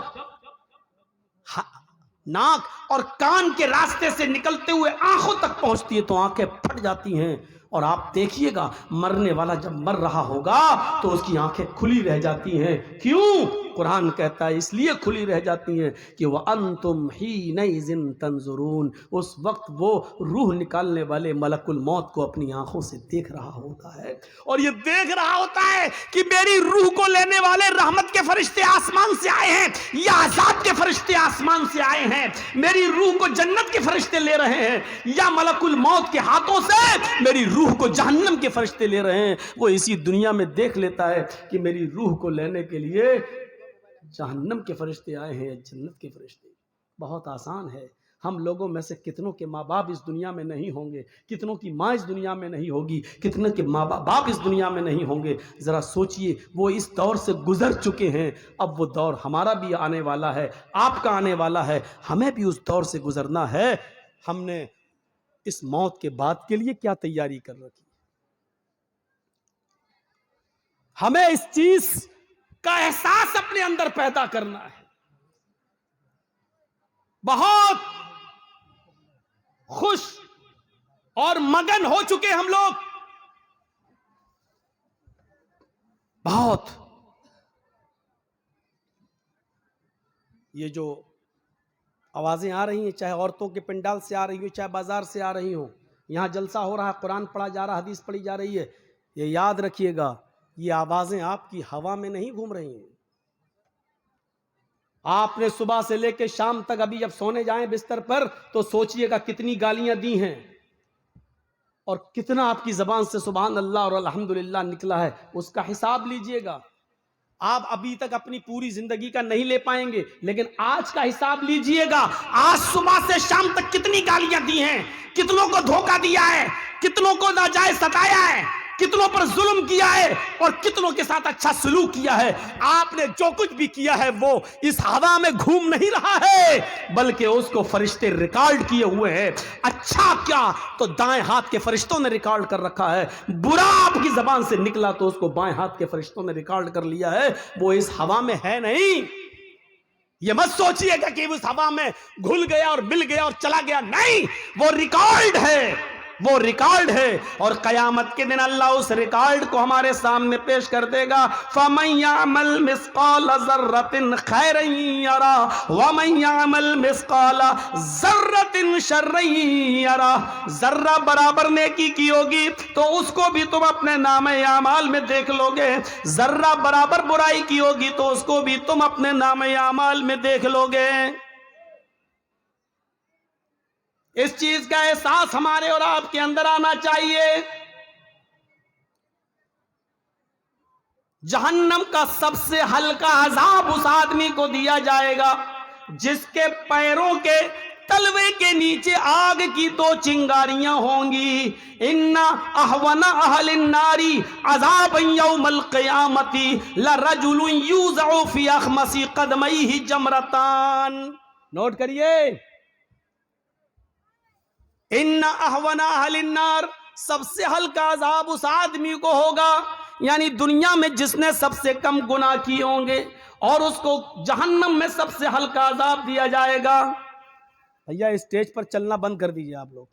ناک اور کان کے راستے سے نکلتے ہوئے آنکھوں تک پہنچتی ہے تو آنکھیں پھٹ جاتی ہیں۔ اور آپ دیکھیے گا مرنے والا جب مر رہا ہوگا تو اس کی آنکھیں کھلی رہ جاتی ہیں۔ کیوں؟ قرآن کہتا ہے اس لیے کھلی رہ جاتی ہیں کہ وَأَنْتُمْ حِينَئِذٍ تَنْظُرُونَ، اس وقت وہ روح نکالنے والے ملک الموت کو اپنی آنکھوں سے دیکھ رہا ہوتا ہے، اور یہ دیکھ رہا ہوتا ہے کہ میری روح کو لینے والے رحمت کے فرشتے آسمان سے آئے ہیں یا عذاب کے فرشتے آسمان سے آئے ہیں، میری روح کو جنت کے فرشتے لے رہے ہیں یا ملک الموت کے ہاتھوں سے میری روح کو جہنم کے فرشتے لے رہے ہیں۔ وہ اسی دنیا میں دیکھ لیتا ہے کہ میری روح کو لینے کے لیے جہنم کے فرشتے آئے ہیں یا جنت کے فرشتے۔ بہت آسان ہے، ہم لوگوں میں سے کتنوں کے ماں باپ اس دنیا میں نہیں ہوں گے، کتنوں کی ماں اس دنیا میں نہیں ہوگی، کتنے کے ماں باپ اس دنیا میں نہیں ہوں گے۔ ذرا سوچئے، وہ اس دور سے گزر چکے ہیں، اب وہ دور ہمارا بھی آنے والا ہے، آپ کا آنے والا ہے، ہمیں بھی اس دور سے گزرنا ہے۔ ہم نے اس موت کے بعد کے لیے کیا تیاری کر رکھی؟ ہمیں اس چیز کا احساس اپنے اندر پیدا کرنا ہے۔ بہت خوش اور مگن ہو چکے ہم لوگ، بہت۔ یہ جو آوازیں آ رہی ہیں، چاہے عورتوں کے پنڈال سے آ رہی ہوں، چاہے بازار سے آ رہی ہوں، یہاں جلسہ ہو رہا ہے، قرآن پڑھا جا رہا ہے، حدیث پڑھی جا رہی ہے، یہ یاد رکھیے گا، یہ آوازیں آپ کی ہوا میں نہیں گھوم رہی ہیں۔ آپ نے صبح سے لے کے شام تک ابھی جب سونے جائیں بستر پر تو سوچئے گا کتنی گالیاں دی ہیں اور کتنا آپ کی زبان سے سبحان اللہ اور الحمدللہ نکلا ہے، اس کا حساب لیجئے گا۔ آپ ابھی تک اپنی پوری زندگی کا نہیں لے پائیں گے، لیکن آج کا حساب لیجئے گا، آج صبح سے شام تک کتنی گالیاں دی ہیں، کتنوں کو دھوکہ دیا ہے، کتنوں کو ناجائز ستایا ہے، کتنوں پر ظلم کیا ہے اور کتنوں کے ساتھ اچھا سلوک کیا ہے۔ آپ نے جو کچھ بھی کیا ہے وہ اس ہوا میں گھوم نہیں رہا ہے، بلکہ اس کو فرشتے ریکارڈ کیے ہوئے ہیں۔ اچھا کیا تو دائیں ہاتھ کے فرشتوں نے ریکارڈ کر رکھا ہے، برا آپ کی زبان سے نکلا تو اس کو بائیں ہاتھ کے فرشتوں نے ریکارڈ کر لیا ہے، وہ اس ہوا میں ہے نہیں۔ یہ مت سوچئے گا کہ اس ہوا میں گھل گیا اور مل گیا اور چلا گیا، نہیں، وہ ریکارڈ ہے، وہ ریکارڈ ہے، اور قیامت کے دن اللہ اس ریکارڈ کو ہمارے سامنے پیش کر دے گا۔ فَمَن يَعْمَلْ مِثْقَالَ ذَرَّةٍ خَيْرًا يَرَهُ وَمَن يَعْمَلْ مِثْقَالَ ذَرَّةٍ شَرًّا يَرَهُ۔ ذرہ برابر نیکی کی ہوگی تو اس کو بھی تم اپنے نامہ اعمال میں دیکھ لو گے، ذرہ برابر برائی کی ہوگی تو اس کو بھی تم اپنے نامہ اعمال میں دیکھ لو گے۔ اس چیز کا احساس ہمارے اور آپ کے اندر آنا چاہیے۔ جہنم کا سب سے ہلکا عذاب اس آدمی کو دیا جائے گا جس کے پیروں کے تلوے کے نیچے آگ کی دو چنگاریاں ہوں گی۔ ان اہون اہل النار عذابا یوم القیامت لرجل یوزع فی اخمص قدمیہ جمرتان۔ نوٹ کریے، ان اہون اہل النار، سب سے ہلکا عذاب اس آدمی کو ہوگا، یعنی دنیا میں جس نے سب سے کم گناہ کیے ہوں گے، اور اس کو جہنم میں سب سے ہلکا عذاب دیا جائے گا۔ بھیا اسٹیج پر چلنا بند کر دیجئے، آپ لوگ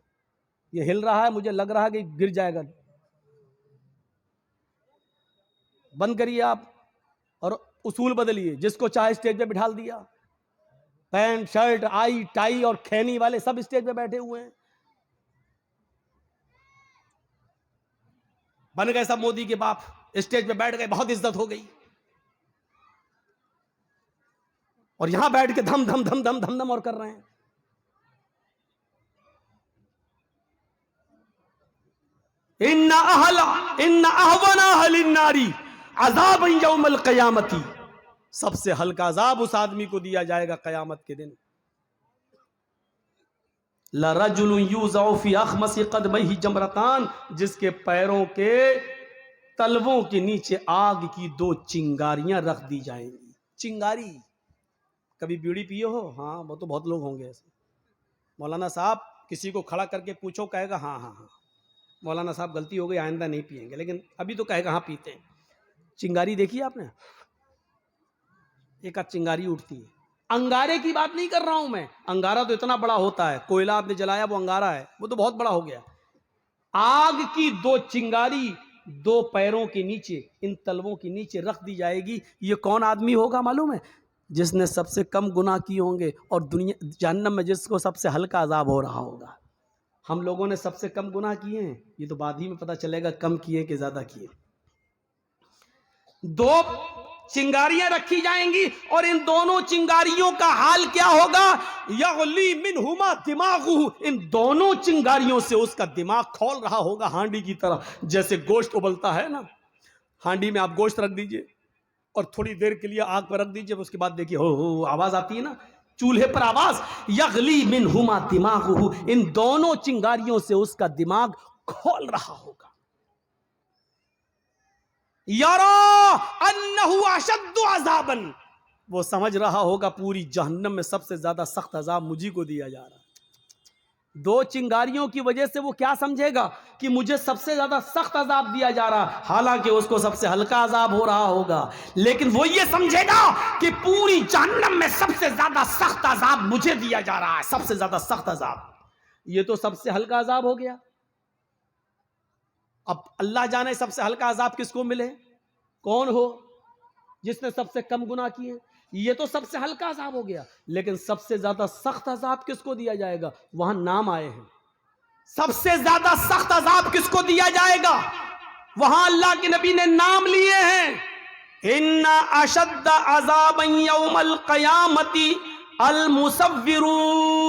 یہ ہل رہا ہے، مجھے لگ رہا ہے کہ گر جائے گا، بند کریے آپ اور اصول بدلیے۔ جس کو چاہے اسٹیج پہ بٹھال دیا، پینٹ شرٹ آئی ٹائی اور کھینی والے سب اسٹیج پہ بیٹھے ہوئے ہیں، بن گئے سب مودی کے باپ، اسٹیج پہ بیٹھ گئے، بہت عزت ہو گئی، اور یہاں بیٹھ کے دھم دھم دھم دھم دھم دھم اور کر رہے ہیں۔ ان اہون اہل النار عذابا یوم القیامت، سب سے ہلکا عذاب اس آدمی کو دیا جائے گا قیامت کے دن۔ لرجل یوزع فی اخمص قدمیہ جمرتان، جس کے پیروں کے تلووں کے نیچے آگ کی دو چنگاریاں رکھ دی جائیں گی۔ چنگاری، کبھی بیڑی پیے ہو؟ ہاں، وہ تو بہت لوگ ہوں گے ایسے۔ مولانا صاحب کسی کو کھڑا کر کے پوچھو، کہے گا ہاں ہاں ہاں مولانا صاحب غلطی ہو گئی، آئندہ نہیں پیئیں گے، لیکن ابھی تو کہے گا ہاں پیتے ہیں۔ چنگاری دیکھی آپ نے؟ ایک آدھ چنگاری اٹھتی ہے، انگارے کی بات نہیں کر رہا ہوں میں، انگارہ تو اتنا بڑا ہوتا ہے، کوئلہ آپ نے جلایا وہ انگارہ ہے، وہ تو بہت بڑا ہو گیا۔ آگ کی دو چنگاری دو پیروں کے نیچے، ان تلووں کے نیچے رکھ دی جائے گی. یہ کون آدمی ہوگا معلوم ہے؟ جس نے سب سے کم گناہ کیے ہوں گے اور دنیا جہنم میں جس کو سب سے ہلکا عذاب ہو رہا ہوگا. ہم لوگوں نے سب سے کم گناہ کیے ہیں، یہ تو بعد ہی میں پتہ چلے گا کم کیے کہ زیادہ کیے. دو چنگاریاں رکھی جائیں گی اور ان دونوں چنگاریوں کا حال کیا ہوگا؟ یغلی منہما دماغہ، ان دونوں چنگاریوں سے اس کا دماغ کھول رہا ہوگا ہانڈی کی طرح. جیسے گوشت ابلتا ہے نا، ہانڈی میں آپ گوشت رکھ دیجئے اور تھوڑی دیر کے لیے آگ پر رکھ دیجئے، اس کے بعد دیکھیے ہو آواز آتی ہے نا چولہے پر آواز. یغلی منہما دماغہ، ان دونوں چنگاریوں سے اس کا دماغ کھول رہا ہوگا. یرا انہ اشد عذابا، وہ سمجھ رہا ہوگا پوری جہنم میں سب سے زیادہ سخت عذاب مجھی کو دیا جا رہا ہے. دو چنگاریوں کی وجہ سے وہ کیا سمجھے گا کہ مجھے سب سے زیادہ سخت عذاب دیا جا رہا، حالانکہ اس کو سب سے ہلکا عذاب ہو رہا ہوگا. لیکن وہ یہ سمجھے گا کہ پوری جہنم میں سب سے زیادہ سخت عذاب مجھے دیا جا رہا ہے، سب سے زیادہ سخت عذاب. یہ تو سب سے ہلکا عذاب ہو گیا. اب اللہ جانے سب سے ہلکا عذاب کس کو ملے؟ کون ہو؟ جس نے سب سے کم گناہ کیے. یہ تو سب سے ہلکا عذاب ہو گیا. لیکن سب سے زیادہ سخت عذاب کس کو دیا جائے گا؟ وہاں نام آئے ہیں. سب سے زیادہ سخت عذاب کس کو دیا جائے گا؟ وہاں اللہ کے نبی نے نام لیے ہیں. ان اشد عذابا یوم القیامت المصورون.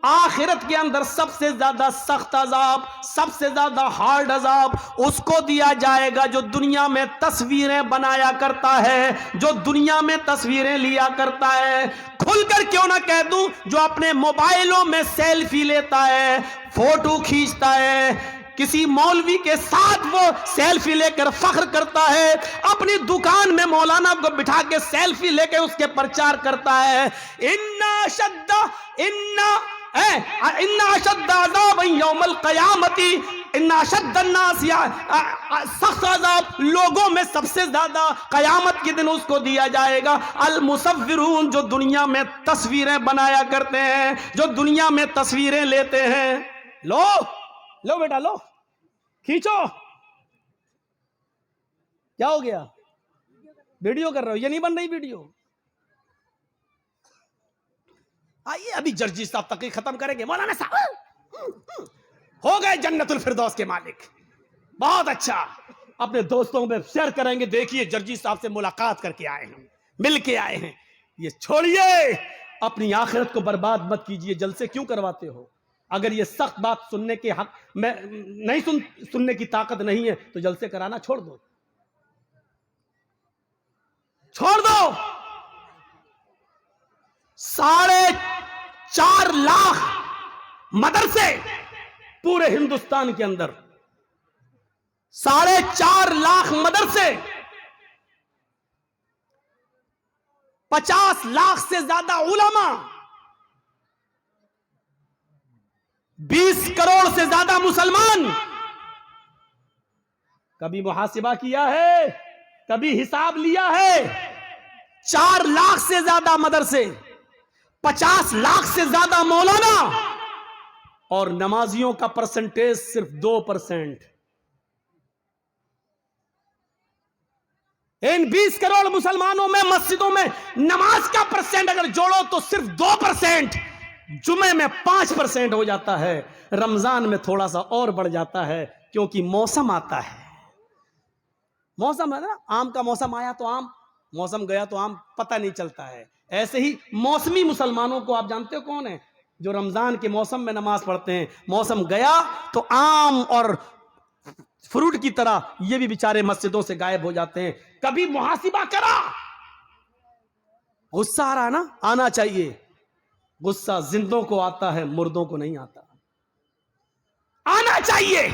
آخرت کے اندر سب سے زیادہ سخت عذاب، سب سے زیادہ ہارڈ عذاب اس کو دیا جائے گا جو دنیا میں تصویریں بنایا کرتا ہے، جو دنیا میں تصویریں لیا کرتا ہے. کھل کر کیوں نہ کہہ دوں، جو اپنے موبائلوں میں سیلفی لیتا ہے، فوٹو کھینچتا ہے، کسی مولوی کے ساتھ وہ سیلفی لے کر فخر کرتا ہے، اپنی دکان میں مولانا کو بٹھا کے سیلفی لے کے اس کے پرچار کرتا ہے. ان اشد عذاب یوم القیامت، ان اشد الناس، سخت عذاب لوگوں میں سب سے زیادہ قیامت کے دن اس کو دیا جائے گا المصورون، جو دنیا میں تصویریں بنایا کرتے ہیں، جو دنیا میں تصویریں لیتے ہیں. لو بیٹا لو، کھینچو. کیا ہو گیا؟ ویڈیو کر رہے ہو؟ یہ نہیں بن رہی ویڈیو. آئیے ابھی جرجی صاحب تقریر ختم کریں گے. مولانا صاحب ہو گئے جنت الفردوس کے مالک، بہت اچھا. اپنے دوستوں میں شیئر کریں گے، دیکھیے جرجی صاحب سے ملاقات کر کے آئے ہیں، مل کے آئے ہیں. یہ چھوڑیے، اپنی آخرت کو برباد مت کیجیے. جلسے کیوں کرواتے ہو؟ اگر یہ سخت بات سننے کے حق میں نہیں سننے کی طاقت نہیں ہے تو جلسے کرانا چھوڑ دو، چھوڑ دو. 4.5 لاکھ مدرسے پورے ہندوستان کے اندر، 4.5 لاکھ مدرسے، 50 لاکھ سے زیادہ علماء، 20 کروڑ سے زیادہ مسلمان. کبھی محاسبہ کیا ہے؟ کبھی حساب لیا ہے؟ 4 لاکھ سے زیادہ مدرسے، 50 لاکھ سے زیادہ مولانا، اور نمازیوں کا پرسنٹیج صرف 2%. ان 20 کروڑ مسلمانوں میں مسجدوں میں نماز کا پرسنٹ اگر جوڑو تو صرف 2%. جمعے میں 5% ہو جاتا ہے، رمضان میں تھوڑا سا اور بڑھ جاتا ہے کیونکہ موسم آتا ہے. موسم ہے نا، آم کا موسم آیا تو آم، موسم گیا تو آم، پتہ نہیں چلتا ہے. ایسے ہی موسمی مسلمانوں کو آپ جانتے ہو کون ہیں؟ جو رمضان کے موسم میں نماز پڑھتے ہیں. موسم گیا تو آم اور فروٹ کی طرح یہ بھی بیچارے مسجدوں سے غائب ہو جاتے ہیں. کبھی محاسبہ کرا؟ غصہ آ رہا نا؟ آنا چاہیے. غصہ زندوں کو آتا ہے، مردوں کو نہیں آتا. آنا چاہیے.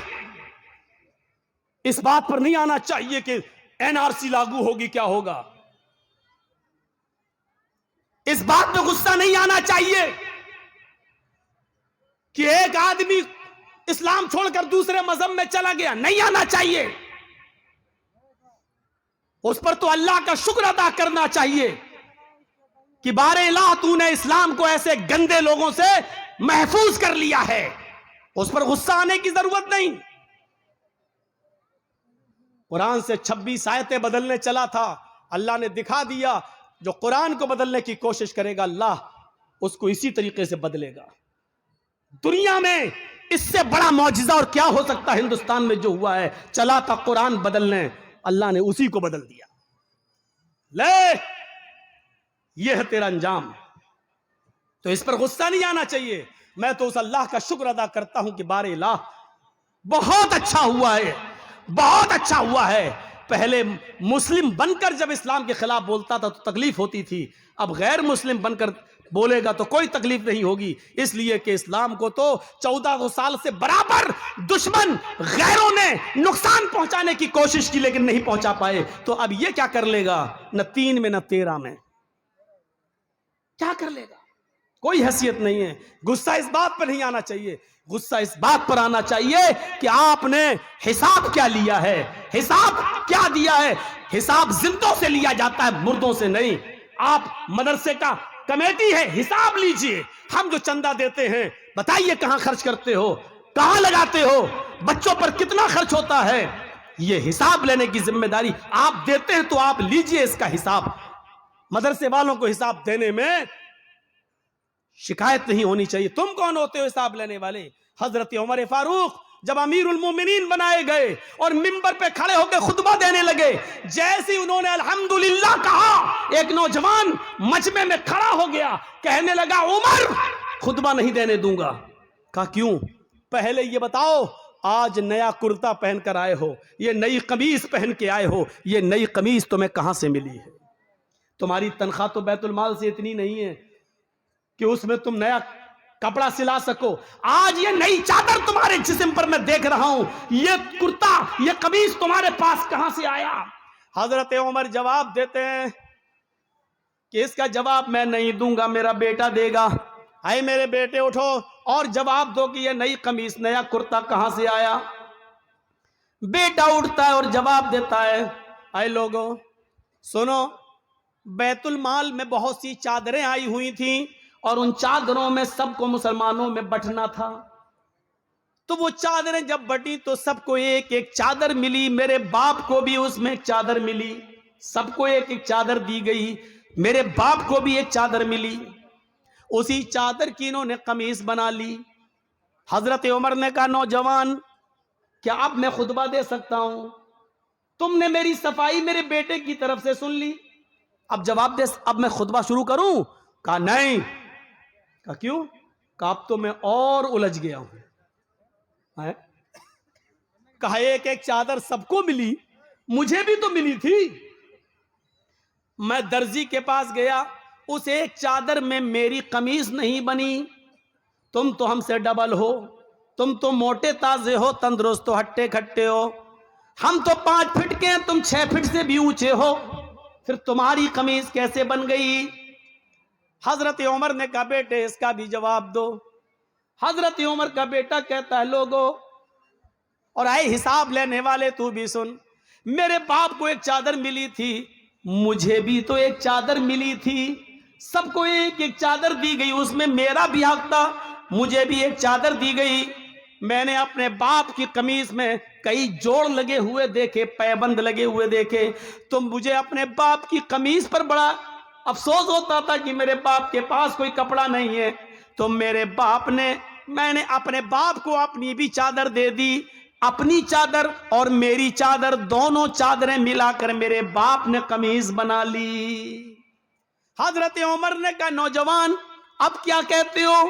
اس بات پر نہیں آنا چاہیے کہ NRC لاگو ہوگی کیا ہوگا. اس بات پہ غصہ نہیں آنا چاہیے کہ ایک آدمی اسلام چھوڑ کر دوسرے مذہب میں چلا گیا. نہیں آنا چاہیے. اس پر تو اللہ کا شکر ادا کرنا چاہیے کہ بار الہ تو نے اسلام کو ایسے گندے لوگوں سے محفوظ کر لیا ہے. اس پر غصہ آنے کی ضرورت نہیں. قرآن سے 26 آیتیں بدلنے چلا تھا، اللہ نے دکھا دیا جو قرآن کو بدلنے کی کوشش کرے گا اللہ اس کو اسی طریقے سے بدلے گا۔ دنیا میں اس سے بڑا معجزہ اور کیا ہو سکتا ہے؟ ہندوستان میں جو ہوا ہے، چلا تھا قرآن بدلنے، اللہ نے اسی کو بدل دیا۔ لے یہ ہے تیرا انجام۔ تو اس پر غصہ نہیں آنا چاہیے۔ میں تو اس اللہ کا شکر ادا کرتا ہوں کہ بار الہ بہت اچھا ہوا ہے، بہت اچھا ہوا ہے۔ پہلے مسلم بن کر جب اسلام کے خلاف بولتا تھا تو تکلیف ہوتی تھی، اب غیر مسلم بن کر بولے گا تو کوئی تکلیف نہیں ہوگی، اس لیے کہ اسلام کو تو 1400 سال سے برابر دشمن غیروں نے نقصان پہنچانے کی کوشش کی لیکن نہیں پہنچا پائے۔ تو اب یہ کیا کر لے گا؟ نہ 3 میں نہ 13 میں کیا کر لے گا؟ کوئی حیثیت نہیں ہے۔ غصہ اس بات پر نہیں آنا چاہیے، غصہ اس بات پر آنا چاہیے کہ آپ نے حساب کیا لیا ہے، حساب کیا دیا ہے۔ حساب زندوں سے لیا جاتا ہے، مردوں سے نہیں۔ آپ مدرسے کا کمیٹی ہے، حساب لیجئے۔ ہم جو چندہ دیتے ہیں بتائیے کہاں خرچ کرتے ہو، کہاں لگاتے ہو، بچوں پر کتنا خرچ ہوتا ہے۔ یہ حساب لینے کی ذمہ داری آپ دیتے ہیں تو آپ لیجئے اس کا حساب۔ مدرسے والوں کو حساب دینے میں شکایت نہیں ہونی چاہیے۔ تم کون ہوتے ہو حساب لینے والے؟ حضرت عمر فاروق جب امیر المومنین بنائے گئے اور منبر پہ کھڑے ہو کے خطبہ دینے لگے، جیسے انہوں نے الحمدللہ کہا، ایک نوجوان مجمع میں کھڑا ہو گیا، کہنے لگا عمر خطبہ نہیں دینے دوں گا۔ کہا کیوں؟ پہلے یہ بتاؤ، آج نیا کرتا پہن کر آئے ہو، یہ نئی قمیص پہن کے آئے ہو، یہ نئی قمیص تمہیں کہاں سے ملی ہے؟ تمہاری تنخواہ تو بیت المال سے اتنی نہیں ہے کہ اس میں تم نیا کپڑا سلا سکو۔ آج یہ نئی چادر تمہارے جسم پر میں دیکھ رہا ہوں، یہ کرتا، یہ قمیص تمہارے پاس کہاں سے آیا؟ حضرت عمر جواب دیتے ہیں کہ اس کا جواب میں نہیں دوں گا، میرا بیٹا دے گا۔ اے میرے بیٹے اٹھو اور جواب دو کہ یہ نئی قمیص، نیا کرتا کہاں سے آیا؟ بیٹا اٹھتا ہے اور جواب دیتا ہے، اے لوگوں سنو، بیت المال میں بہت سی چادریں آئی ہوئی تھیں اور ان چادروں میں سب کو مسلمانوں میں بٹنا تھا، تو وہ چادریں جب بٹی تو سب کو ایک ایک چادر ملی، میرے باپ کو بھی اس میں ایک چادر ملی، سب کو ایک ایک چادر دی گئی، میرے باپ کو بھی ایک چادر ملی، اسی چادر کی انہوں نے قمیص بنا لی۔ حضرت عمر نے کہا نوجوان کیا اب میں خطبہ دے سکتا ہوں؟ تم نے میری صفائی میرے بیٹے کی طرف سے سن لی، اب جواب دے، اب میں خطبہ شروع کروں؟ کہا نہیں۔ کہا کیوں؟ کہا اب تو میں اور الجھ گیا ہوں۔ کہا ایک ایک چادر سب کو ملی، مجھے بھی تو ملی تھی۔ میں درزی کے پاس گیا، اس ایک چادر میں میری قمیص نہیں بنی۔ تم تو ہم سے ڈبل ہو، تم تو موٹے تازے ہو، تندرست ہو، ہٹے کھٹے ہو، ہم تو 5 فٹ کے ہیں، تم 6 فٹ سے بھی اونچے ہو، پھر تمہاری قمیص کیسے بن گئی؟ حضرت عمر نے کہا بیٹے اس کا بھی جواب دو۔ حضرت عمر کا بیٹا کہتا ہے لوگوں اور اے حساب لینے والے تو بھی سن، میرے باپ کو ایک چادر ملی تھی، مجھے بھی تو ایک چادر ملی تھی، سب کو ایک ایک چادر دی گئی، اس میں میرا بھی حق تھا، مجھے بھی ایک چادر دی گئی۔ میں نے اپنے باپ کی قمیص میں کئی جوڑ لگے ہوئے دیکھے، پیبند لگے ہوئے دیکھے، تو مجھے اپنے باپ کی قمیص پر بڑا افسوس ہوتا تھا کہ میرے باپ کے پاس کوئی کپڑا نہیں ہے، تو میں نے اپنے باپ کو اپنی بھی چادر دے دی، اپنی چادر اور میری چادر دونوں چادریں ملا کر میرے باپ نے قمیص بنا لی۔ حضرت عمر نے کہا نوجوان اب کیا کہتے ہو،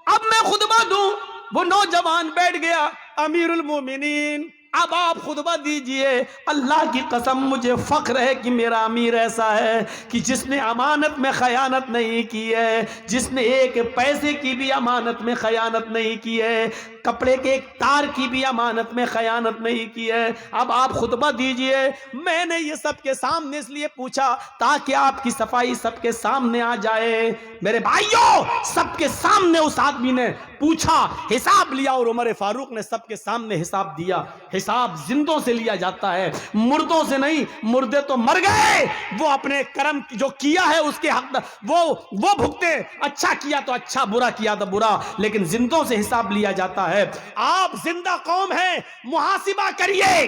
اب میں خطبہ دوں؟ وہ نوجوان بیٹھ گیا، امیر المومنین اب آپ خطبہ دیجئے، اللہ کی قسم مجھے فخر ہے کہ میرا امیر ایسا ہے کہ جس نے امانت میں خیانت نہیں کی ہے، جس نے ایک پیسے کی بھی امانت میں خیانت نہیں کی ہے، کپڑے کے ایک تار کی بھی امانت میں خیانت نہیں کی ہے۔ اب آپ خطبہ دیجئے۔ میں نے یہ سب کے سامنے اس لیے پوچھا تاکہ آپ کی صفائی سب کے سامنے آ جائے۔ میرے بھائیوں سب کے سامنے اس آدمی نے پوچھا، حساب لیا، اور عمر فاروق نے سب کے سامنے حساب دیا۔ حساب زندوں سے لیا جاتا ہے، مردوں سے نہیں، مردے تو مر گئے، وہ اپنے کرم جو کیا ہے اس کے حق وہ بھگتے، اچھا کیا تو اچھا، برا کیا تو برا، لیکن زندوں سے حساب لیا جاتا ہے۔ آپ زندہ قوم ہیں، محاسبہ کریے،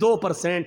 2%।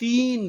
3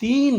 3